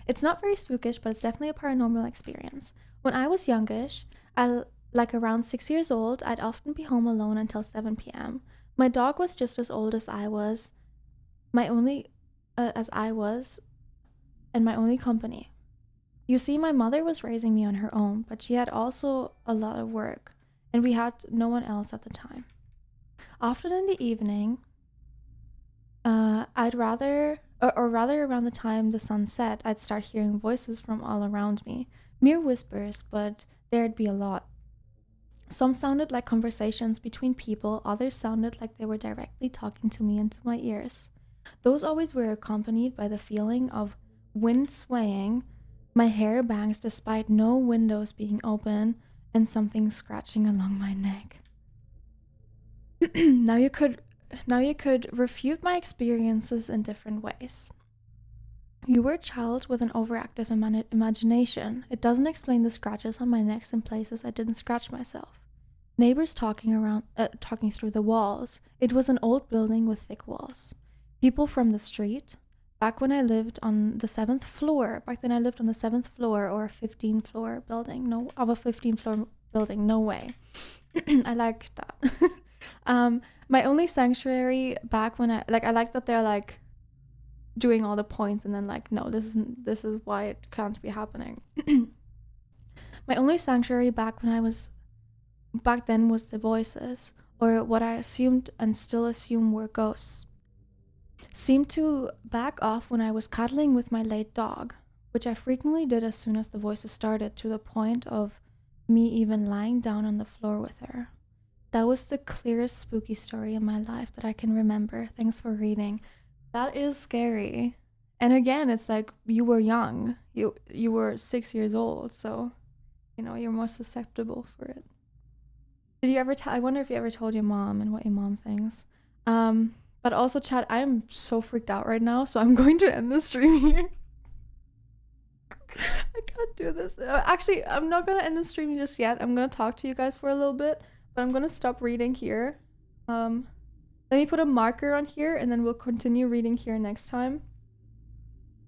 It's not very spookish, but it's definitely a paranormal experience. When I was youngish, like around 6 years old, I'd often be home alone until 7 p.m. My dog was just as old as I was, and my only company. You see, my mother was raising me on her own, but she had also a lot of work, and we had no one else at the time. Often in the evening, or rather around the time the sun set, I'd start hearing voices from all around me. Mere whispers, but there'd be a lot. Some sounded like conversations between people, others sounded like they were directly talking to me into my ears. Those always were accompanied by the feeling of wind swaying, my hair bangs despite no windows being open, and something scratching along my neck. Now you could refute my experiences in different ways. You were a child with an overactive imagination. It doesn't explain the scratches on my neck in places I didn't scratch myself. Neighbors talking through the walls. It was an old building with thick walls. People from the street. Back then I lived on the 7th floor or a 15-floor building. No, of a 15-floor building. No way. I like that. My only sanctuary back when I like that they're like doing all the points and then like, no, this is why it can't be happening. My only sanctuary back then was the voices, or what I assumed and still assume were ghosts. Seemed to back off when I was cuddling with my late dog, which I frequently did as soon as the voices started, to the point of me even lying down on the floor with her. That was the clearest spooky story in my life that I can remember. Thanks for reading. That is scary. And again, it's like you were young. You were 6 years old, so you're more susceptible for it. Did you ever I wonder if you ever told your mom and what your mom thinks. But also, chat, I am so freaked out right now, so I'm going to end the stream here. I can't do this. Actually, I'm not gonna end the stream just yet. I'm gonna talk to you guys for a little bit. But I'm gonna stop reading here. Let me put a marker on here and then we'll continue reading here next time.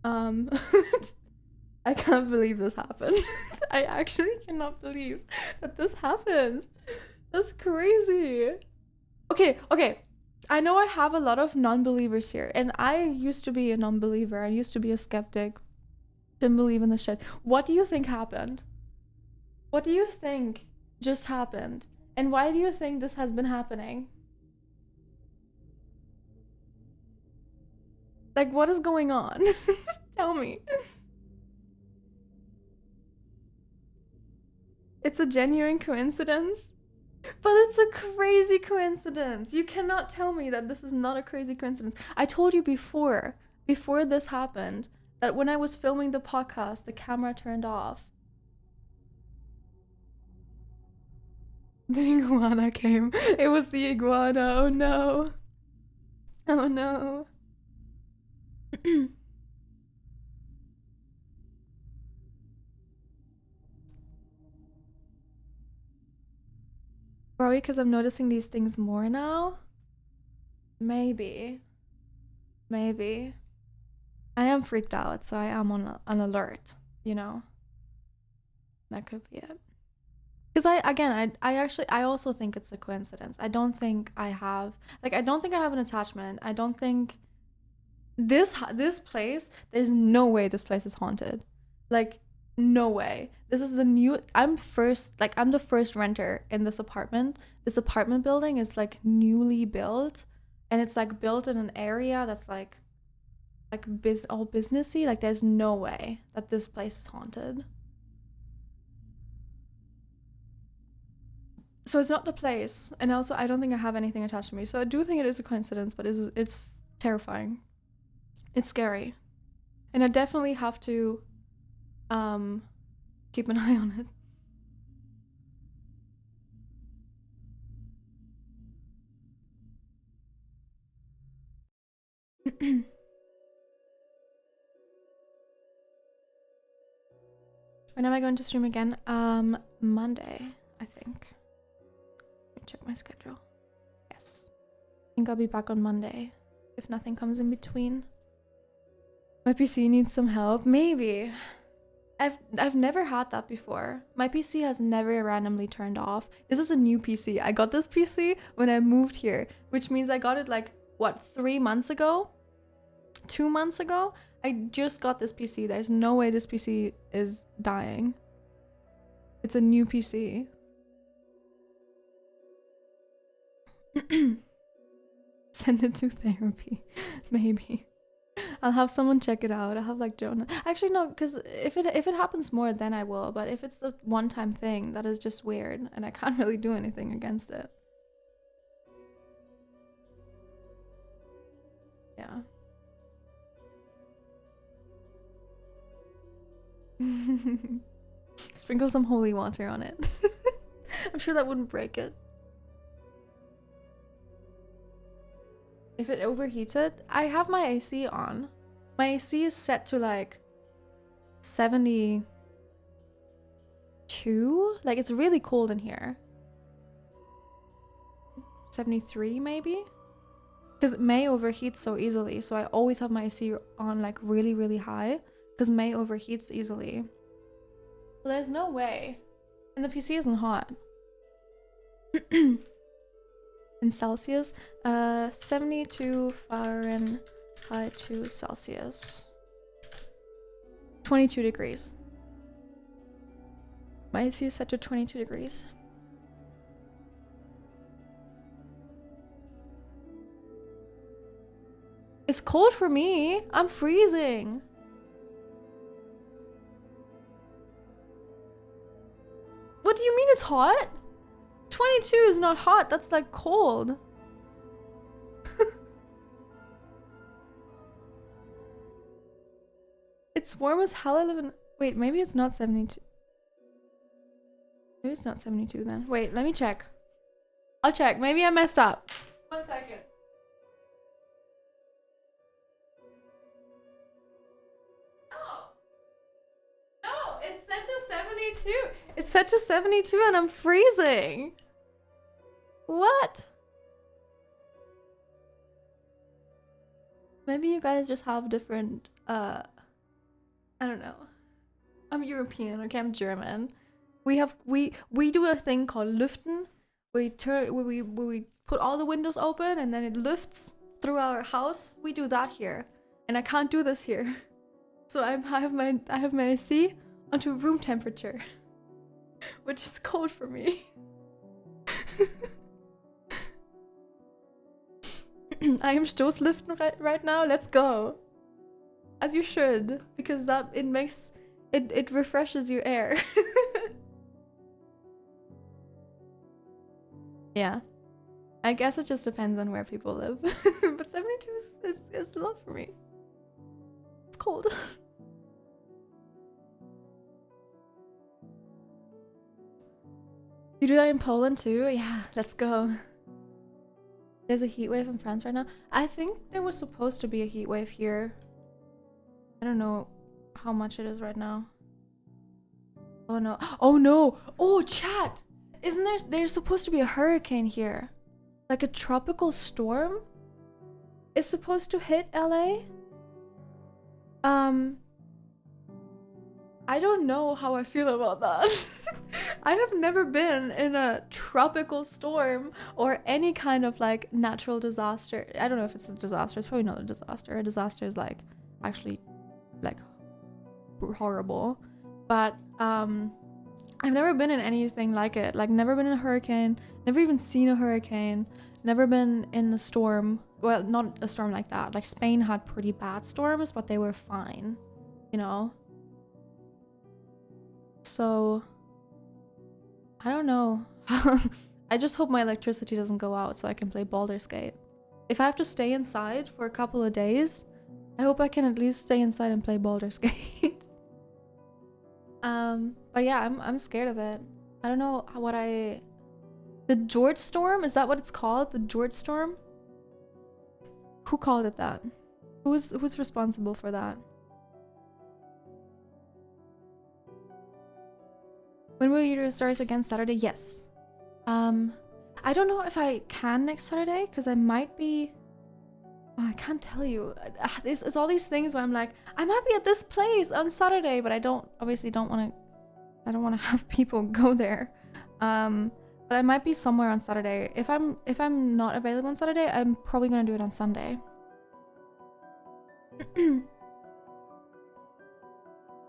I can't believe this happened. I actually cannot believe that this happened. That's crazy. Okay. I know I have a lot of non-believers here, and I used to be a non-believer. I used to be a skeptic. Didn't believe in the shit. What do you think happened? What do you think just happened? And why do you think this has been happening? Like, what is going on? Tell me. It's a genuine coincidence? But it's a crazy coincidence. You cannot tell me that this is not a crazy coincidence. I told you before this happened, that when I was filming the podcast, the camera turned off. The iguana came. It was the iguana. Oh no. Oh no. Probably because I'm noticing these things more now. Maybe. I am freaked out, so I am on alert, That could be it. Because I also think it's a coincidence. I don't think I have an attachment. I don't think this place, there's no way this place is haunted. Like, no way. This is I'm the first renter in this apartment. This apartment building is like newly built, and it's like built in an area that's like all businessy. Like, there's no way that this place is haunted. So it's not the place, and also I don't think I have anything attached to me. So I do think it is a coincidence, but it's terrifying. It's scary. And I definitely have to keep an eye on it. When am I going to stream again? Monday, I think. Let me check my schedule. Yes. I think I'll be back on Monday if nothing comes in between. My PC needs some help. Maybe. I've never had that before. My PC has never randomly turned off. This is a new PC. I got this PC when I moved here, which means I got it like, what, 3 months ago? 2 months ago? I just got this PC. There's no way this PC is dying. It's a new PC. Send it to therapy. Maybe. I'll have someone check it out. I'll have like Jonah. Actually, no, because if it happens more, then I will. But if it's a one-time thing, that is just weird, and I can't really do anything against it. Yeah. Sprinkle some holy water on it. I'm sure that wouldn't break it. If it overheated, I have my AC on. My AC is set to like 72. Like it's really cold in here. 73 maybe? Because May overheats so easily, so I always have my AC on like really, really high. Because May overheats easily. So there's no way. And the PC isn't hot. In Celsius, 72 Fahrenheit to Celsius. 22 degrees. My AC is set to 22 degrees. It's cold for me. I'm freezing. What do you mean it's hot? 22 is not hot. That's like cold. It's warm as hell. I live in... Wait, maybe it's not 72. Maybe it's not 72 then. Wait, let me check. I'll check. Maybe I messed up. 1 second. No, it's set to 72. It's set to 72 and I'm freezing. What? Maybe you guys just have different, I don't know. I'm European, okay? I'm German. We do a thing called lüften. We put all the windows open and then it lifts through our house. We do that here, and I can't do this here. So I have my AC onto room temperature, which is cold for me. I am Stoßlüften right now. Let's go. As you should, because that it refreshes your air. Yeah. I guess it just depends on where people live. But 72 is a lot for me. It's cold. You do that in Poland too? Yeah, let's go. There's a heat wave in France right now. I think there was supposed to be a heat wave here. I don't know how much it is right now. Oh no. Oh no! Oh, chat! Isn't there's supposed to be a hurricane here? Like a tropical storm? Is supposed to hit LA? I don't know how I feel about that. I have never been in a tropical storm or any kind of like natural disaster. I don't know if it's a disaster. It's probably not a disaster. A disaster is like actually like horrible. But I've never been in anything like it. Like never been in a hurricane, never even seen a hurricane, never been in a storm. Well, not a storm like that. Like Spain had pretty bad storms, but they were fine, you know? So I don't know. I just hope my electricity doesn't go out so I can play Baldur's Gate. If I have to stay inside for a couple of days, I hope I can at least stay inside and play Baldur's Gate. But yeah, I'm scared of it. I don't know the George Storm, is that what it's called? The George Storm? Who called it that? Who's responsible for that? When will you do stories again? Saturday? Yes. I don't know if I can next Saturday because I might be. Oh, I can't tell you. It's all these things where I'm like, I might be at this place on Saturday, but I don't want to have people go there. But I might be somewhere on Saturday. If I'm not available on Saturday, I'm probably gonna do it on Sunday.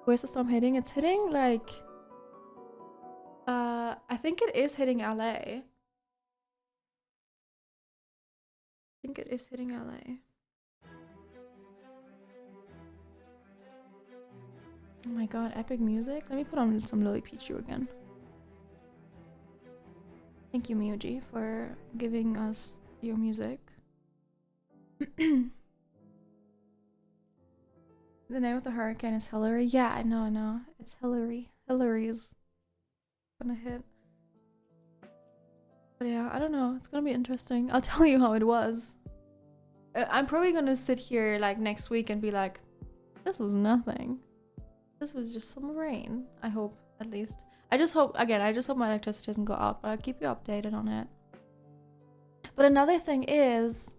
Where's the storm hitting? It's hitting like I think it is hitting LA. I think it is hitting LA. Oh my god, epic music. Let me put on some Lily Pichu again. Thank you, Miyuji, for giving us your music. The name of the hurricane is Hillary. Yeah, I know. It's Hillary. Hillary's gonna hit. But yeah, I don't know. It's gonna be interesting. I'll tell you how it was. I'm probably gonna sit here like next week and be like, this was nothing. This was just some rain. I hope, at least. I just hope my electricity doesn't go out, but I'll keep you updated on it. But another thing is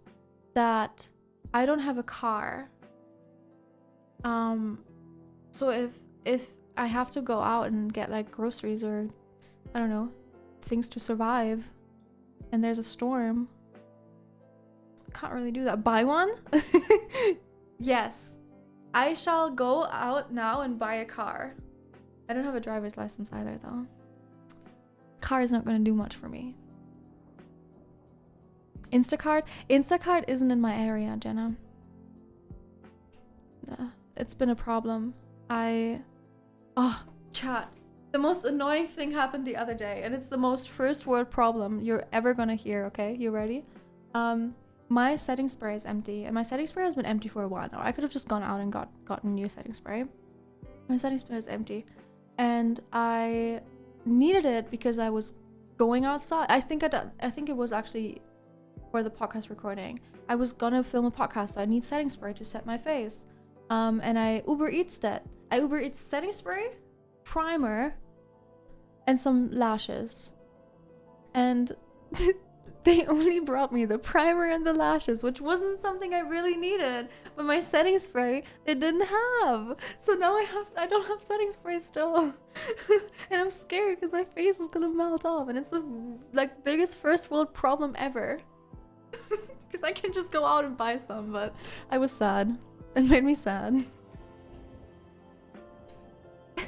that I don't have a car. So if I have to go out and get like groceries or I don't know, things to survive, and there's a storm, I can't really do that. Buy one? Yes. I shall go out now and buy a car. I don't have a driver's license either though. Car is not going to do much for me. Instacart isn't in my area, Jenna. It's been a problem. Chat. The most annoying thing happened the other day, and it's the most first world problem you're ever gonna hear, okay? You ready? My setting spray is empty, and my setting spray has been empty for a while now. I could have just gone out and gotten new setting spray. My setting spray is empty, and I needed it because I was going outside. I think it was actually for the podcast recording. I was gonna film a podcast, so I need setting spray to set my face. And I Uber Eats that. I Uber Eats setting spray, primer, and some lashes. And they only brought me the primer and the lashes, which wasn't something I really needed. But my setting spray, they didn't have. So now I don't have setting spray still. And I'm scared because my face is gonna melt off. And it's the like biggest first world problem ever. Because I can just go out and buy some, but I was sad. It made me sad.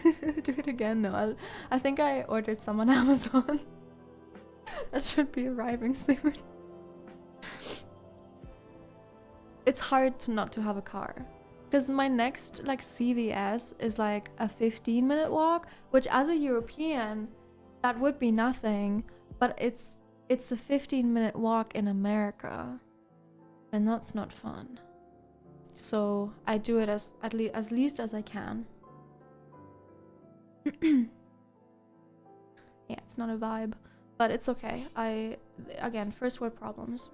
Do it again? No, I think I ordered some on Amazon. That should be arriving soon. It's hard not to have a car. Because my next like CVS is like a 15-minute walk, which as a European, that would be nothing. But it's a 15-minute walk in America. And that's not fun. So I do it as least as I can. Yeah, it's not a vibe, but it's okay. Again, first world problems.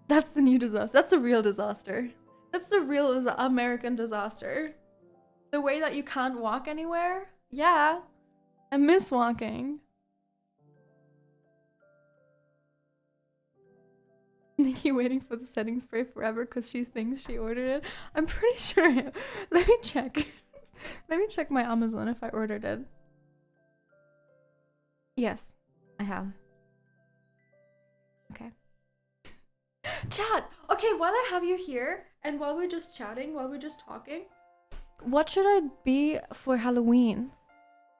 That's the new disaster. That's a real disaster. That's the real American disaster. The way that you can't walk anywhere. Yeah, I miss walking. Nikki waiting for the setting spray forever because she thinks she ordered it. I'm pretty sure. Let me check. Let me check my Amazon if I ordered it. Yes, I have. Okay. Chat! Okay, while I have you here, and while we're just chatting, while we're just talking, what should I be for Halloween?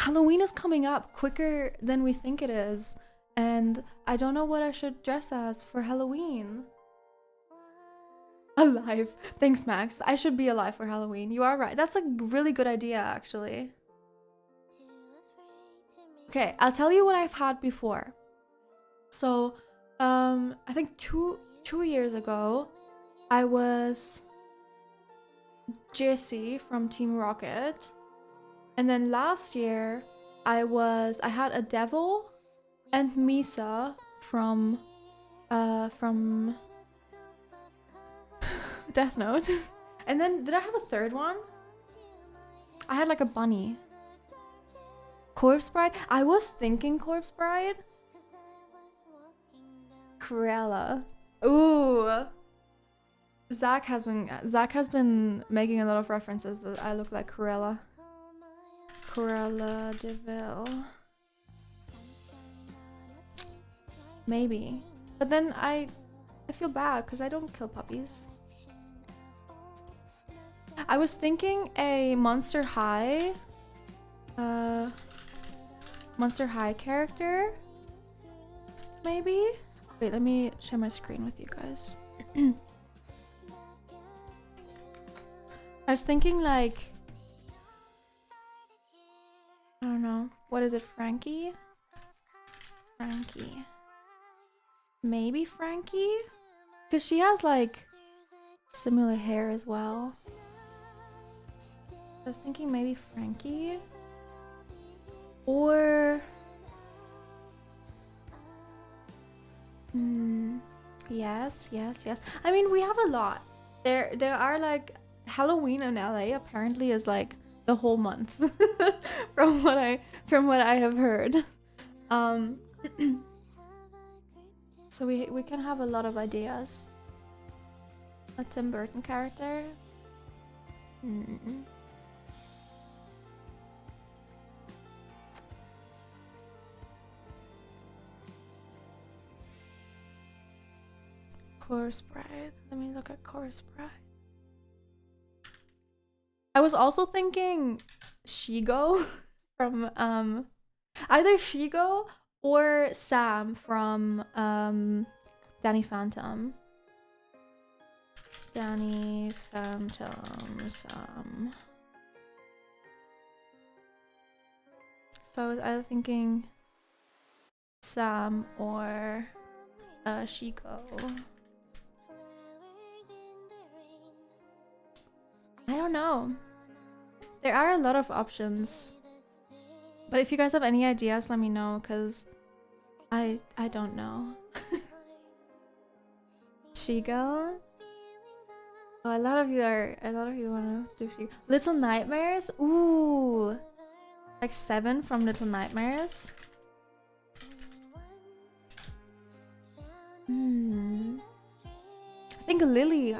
Halloween is coming up quicker than we think it is. And I don't know what I should dress as for Halloween. Alive. Thanks, Max. I should be alive for Halloween. You are right. That's a really good idea, actually. Okay, I'll tell you what I've had before. So, I think two years ago, I was Jessie from Team Rocket. And then last year, I had a devil and Misa from Death Note. And then, did I have a third one? I had like a bunny. Corpse Bride? I was thinking Corpse Bride. Cruella. Ooh. Zach has been making a lot of references that I look like Cruella. Cruella de Vil. Maybe. But then I feel bad because I don't kill puppies. I was thinking a Monster High character. Maybe? Wait, let me share my screen with you guys. I was thinking like, I don't know, what is it, Frankie? Frankie. Maybe Frankie? Because she has like similar hair as well. I was thinking maybe Frankie. Or yes. I mean, we have a lot. There are like Halloween in LA apparently is like the whole month from what I have heard. So we can have a lot of ideas. A Tim Burton character. Corpse Bride. Let me look at Corpse Bride. I was also thinking Shigo from either Shigo or Sam from Danny Phantom. Danny Phantom Sam. So I was either thinking Sam or Shigo. I don't know. There are a lot of options. But if you guys have any ideas, let me know, because I don't know. Shigo? Oh, a lot of you wanna do Shigo. Little Nightmares? Ooh. Like 7 from Little Nightmares. I think Lily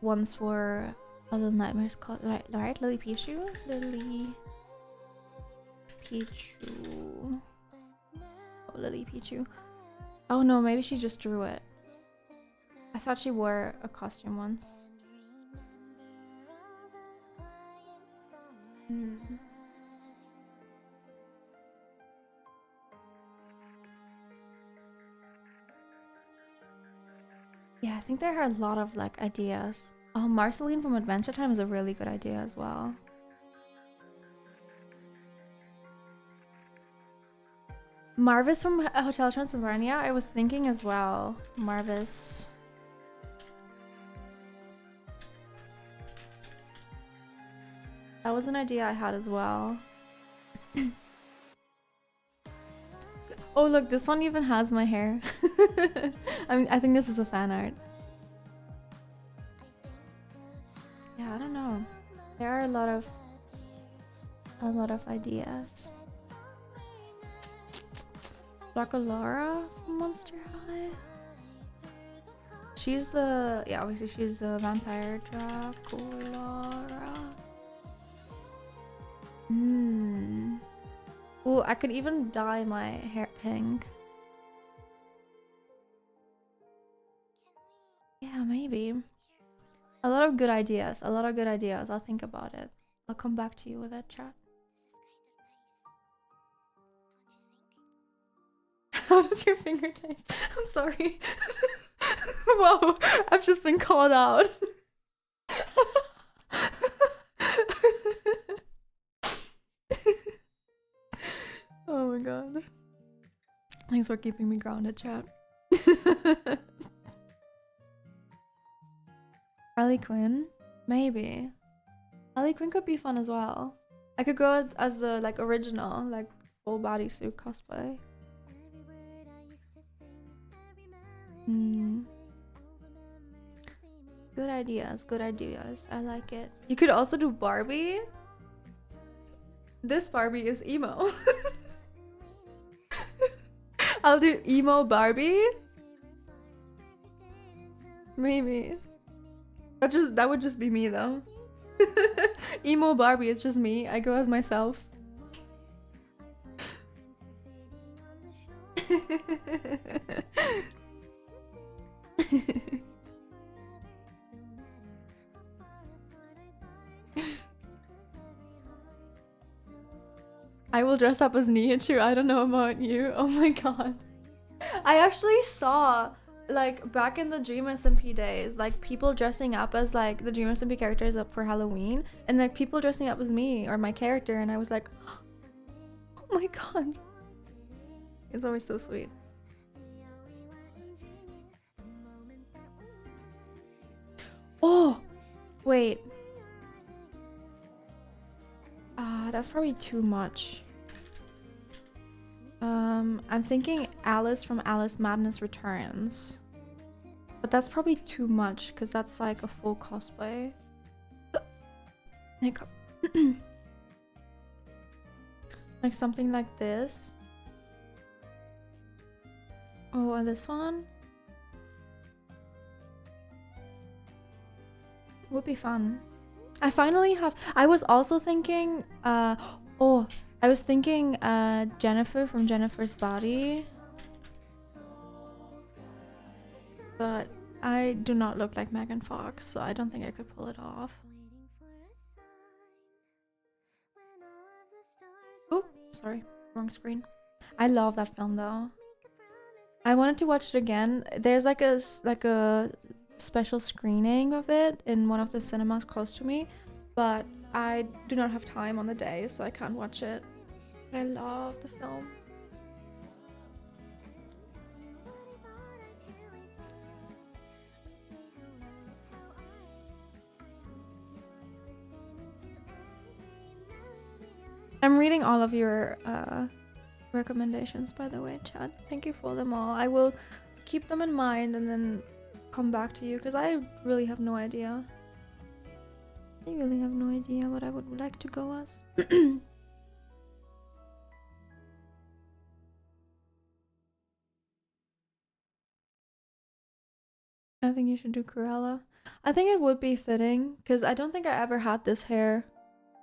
once were a Little Nightmares called right? Lily Pichu? Lily Pichu. Oh, Lily Pichu. Oh no, maybe she just drew it. I thought she wore a costume once. Yeah, I think there are a lot of like ideas. Oh, Marceline from Adventure Time is a really good idea as well. Marvis from Hotel Transylvania, I was thinking as well. Marvis. That was an idea I had as well. Oh look, this one even has my hair. I mean, I think this is a fan art. Yeah, I don't know. There are a lot of ideas. Draculaura from Monster High. She's the, yeah, obviously she's the vampire Draculaura. Ooh, I could even dye my hair pink. Yeah, maybe. A lot of good ideas. A lot of good ideas. I'll think about it. I'll come back to you with that, chat. How does your finger taste? I'm sorry. Whoa, I've just been called out. Oh my god. Thanks for keeping me grounded, chat. Harley Quinn? Maybe. Harley Quinn could be fun as well. I could go as the like original, like full bodysuit cosplay. Good ideas, good ideas. I like it. You could also do Barbie. This Barbie is emo. I'll do emo Barbie. Maybe. That would just be me though. Emo Barbie, it's just me. I go as myself. I will dress up as Nihachu. I don't know about you. Oh my god. I actually saw, like, back in the Dream SMP days, like, people dressing up as, like, the Dream SMP characters up for Halloween. And, like, people dressing up as me or my character. And I was like, oh my god. It's always so sweet. Oh! Wait. That's probably too much. I'm thinking Alice from Alice Madness Returns. But that's probably too much, because that's like a full cosplay. Like, like something like this. Oh, and this one? Would be fun. I finally have. I was also thinking. I was thinking Jennifer from Jennifer's Body. But I do not look like Megan Fox, so I don't think I could pull it off. Oh, sorry, wrong screen. I love that film though. I wanted to watch it again. There's like a special screening of it in one of the cinemas close to me, but I do not have time on the day, so I can't watch it. But I love the film. I'm reading all of your recommendations, by the way, Chad. Thank you for them all. I will keep them in mind and then come back to you, because I really have no idea. I really have no idea what I would like to go as. I think you should do Cruella. I think it would be fitting, because I don't think I ever had this hair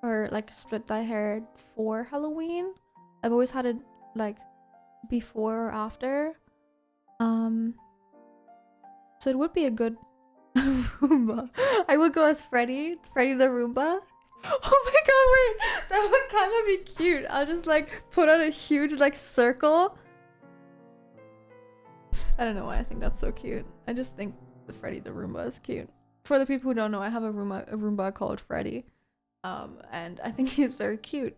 or like split dye hair for Halloween. I've always had it like before or after. So it would be a good Roomba. I will go as Freddy the Roomba. Oh my god, wait, that would kind of be cute. I'll just like put on a huge like circle. I don't know why I think that's so cute. I just think the Freddy the Roomba is cute. For the people who don't know, I have a Roomba called Freddy. And I think he's very cute.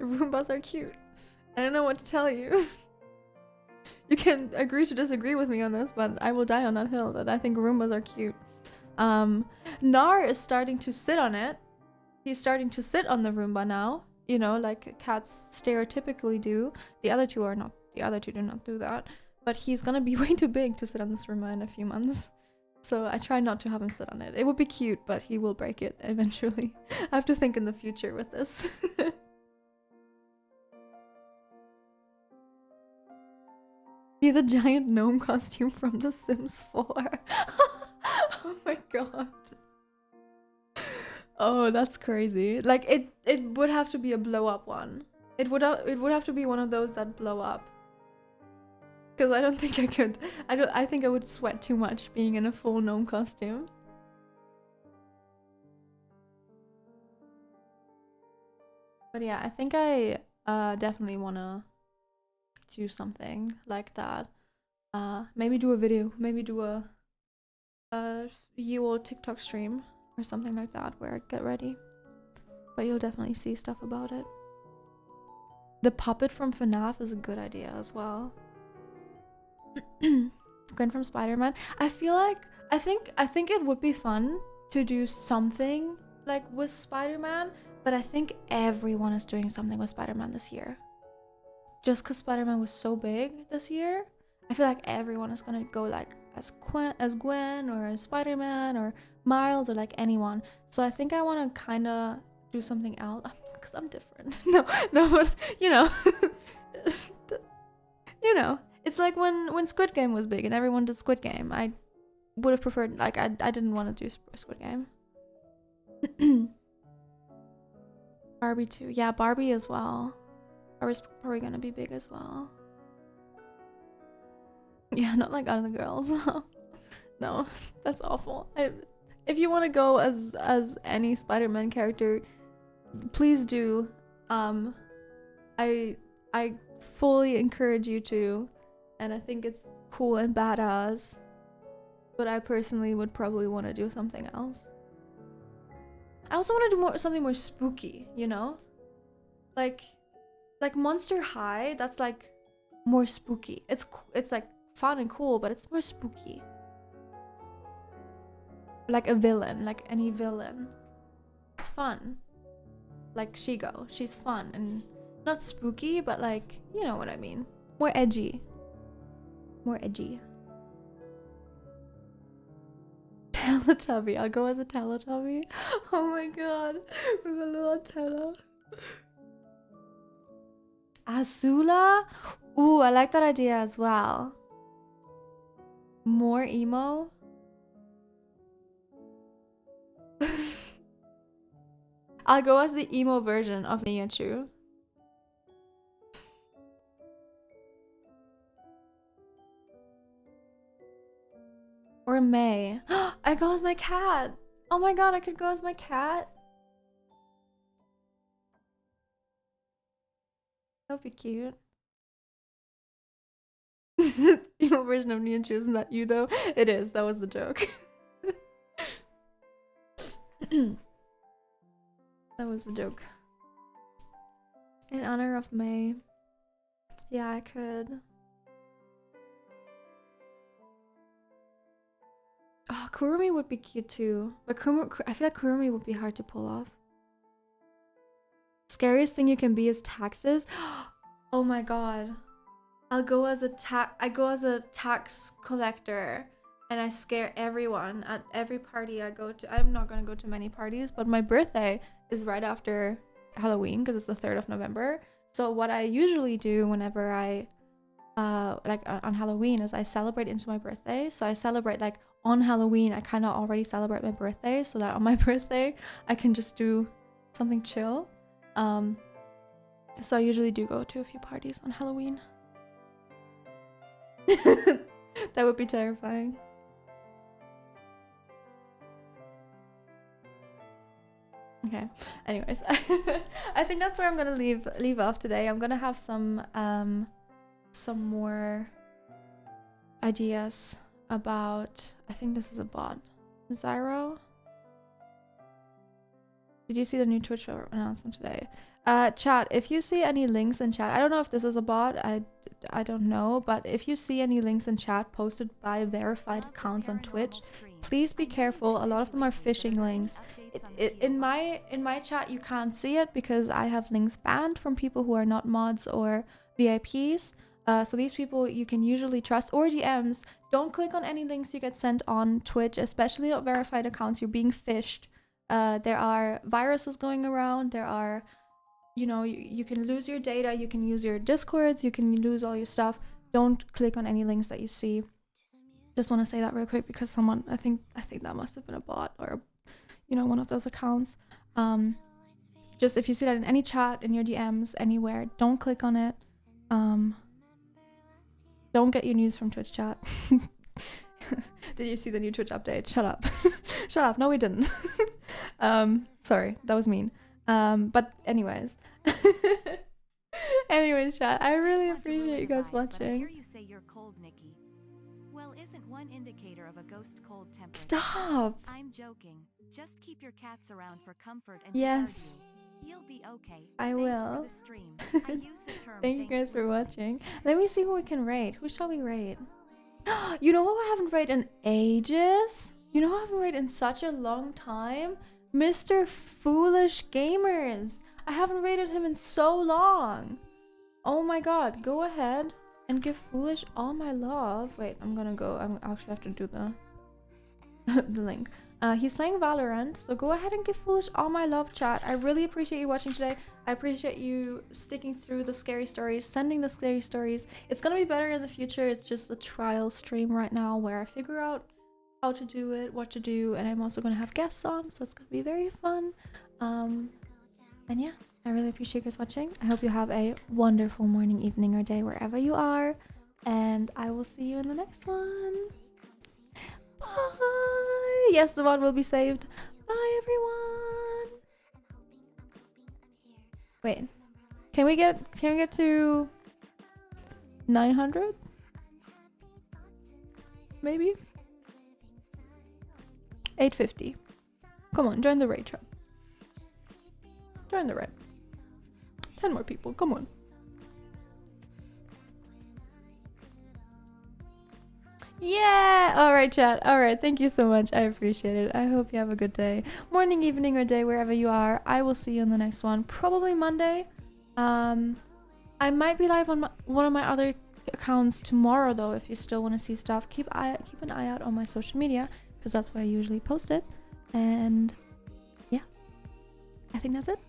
Roombas are cute. I don't know what to tell you. You can agree to disagree with me on this, but I will die on that hill that I think Roombas are cute. Nar is starting to sit on it. He's starting to sit on the Roomba now. You know, like cats stereotypically do. The other two are not. The other two do not do that. But he's gonna be way too big to sit on this Roomba in a few months. So I try not to have him sit on it. It would be cute, but he will break it eventually. I have to think in the future with this. Be the giant gnome costume from The Sims 4. Oh my god. Oh, that's crazy. Like it would have to be a blow up one. It would have to be one of those that blow up. Because I don't think I could. I think I would sweat too much being in a full gnome costume. But yeah, I think I definitely wanna do something like that. Maybe do a video. Maybe do a you old TikTok stream or something like that where I get ready. But you'll definitely see stuff about it. The puppet from FNAF is a good idea as well. Gwen from Spider-Man. I feel like I think it would be fun to do something like with Spider-Man, but I think everyone is doing something with Spider-Man this year. Just because Spider-Man was so big this year, I feel like everyone is gonna go like as Gwen or as Spider-Man or Miles or like anyone. So I think I want to kind of do something else because I'm different. No, but you know, it's like when Squid Game was big and everyone did Squid Game. I would have preferred, like, I didn't want to do Squid Game. Barbie too. Yeah, Barbie as well. Barbie's probably gonna be big as well. Yeah, not like other girls. No, that's awful. If you want to go as any Spider-Man character, please do. I fully encourage you to, and I think it's cool and badass. But I personally would probably want to do something else. I also want to do something more spooky, you know? Like Monster High, that's like more spooky. It's like fun and cool, but it's more spooky. Like a villain, like any villain. It's fun. Like Shigo, she's fun and not spooky, but like, you know what I mean. More edgy. More edgy. Teletubby. I'll go as a Teletubby. Oh my god. With a little antenna. Azula? Ooh, I like that idea as well. More emo? I'll go as the emo version of Nihachu. Or May. I go as my cat. Oh my god, I could go as my cat. That would be cute. Emo version of Nihachu, isn't that you though? It is, that was the joke. That was the joke. In honor of May. Yeah, I could. Oh, Kurumi would be cute too. But I feel like Kurumi would be hard to pull off. Scariest thing you can be is taxes. Oh my god. I go as a tax collector and I scare everyone at every party I go to. I'm not gonna go to many parties, but my birthday is right after Halloween because it's the 3rd of November. So what I usually do whenever I like on Halloween is I celebrate into my birthday. So I celebrate like on Halloween. I kind of already celebrate my birthday so that on my birthday I can just do something chill. So I usually do go to a few parties on Halloween. That would be terrifying. Okay. Anyways, I think that's where I'm gonna leave off today. I'm gonna have some more ideas about. I think this is a bot. Zyro. Did you see the new Twitch announcement today? Chat, if you see any links in chat, I don't know if this is a bot, I don't know, but if you see any links in chat posted by verified accounts on Twitch, please be careful. A lot of them are phishing links. In my chat, you can't see it because I have links banned from people who are not mods or VIPs. So these people you can usually trust, or DMs. Don't click on any links you get sent on Twitch, especially not verified accounts. You're being phished. There are viruses going around. There are, you know, you can lose your data. You can use your Discords. You can lose all your stuff. Don't click on any links that you see. Just want to say that real quick because someone, I think that must have been a bot or, you know, one of those accounts. Just if you see that in any chat, in your DMs, anywhere, don't click on it. Don't get your news from Twitch chat. Did you see the new Twitch update? Shut up. Shut up. No, we didn't. Sorry, that was mean. But anyways. Anyways, chat, I really appreciate you guys watching. I hear you say you're cold, Nikki. Well, isn't one indicator of a ghost cold temperature? Stop. I'm joking. Just keep your cats around for comfort and yes. You'll be okay. I Thanks will. For the stream. I use the term Thank you guys for watching. Let me see who we can raid. Who shall we raid? You know what I haven't read in ages? You know I haven't read in such a long time? Mr. Foolish Gamers. I haven't rated him in so long. Oh my god, go ahead and give Foolish all my love. Wait, I'm gonna go. I actually have to do the the link. He's playing Valorant, so go ahead and give Foolish all my love, chat. I really appreciate you watching today. I appreciate you sticking through the scary stories, sending the scary stories. It's gonna be better in the future. It's just a trial stream right now where I figure out how to do it, what to do, and I'm also gonna have guests on, so it's gonna be very fun. And yeah, I really appreciate you guys watching. I hope you have a wonderful morning, evening, or day wherever you are, and I will see you in the next one. Bye. Yes, the VOD will be saved. Bye, everyone. Wait, can we get to 900? Maybe 850. Come on, join the raid chat. Join the raid. 10 more people. Come on. Yeah! Alright, chat. Alright, thank you so much. I appreciate it. I hope you have a good day. Morning, evening, or day, wherever you are. I will see you in the next one. Probably Monday. I might be live on one of my other accounts tomorrow, though, if you still want to see stuff. Keep an eye out on my social media, because that's where I usually post it. And yeah, I think that's it.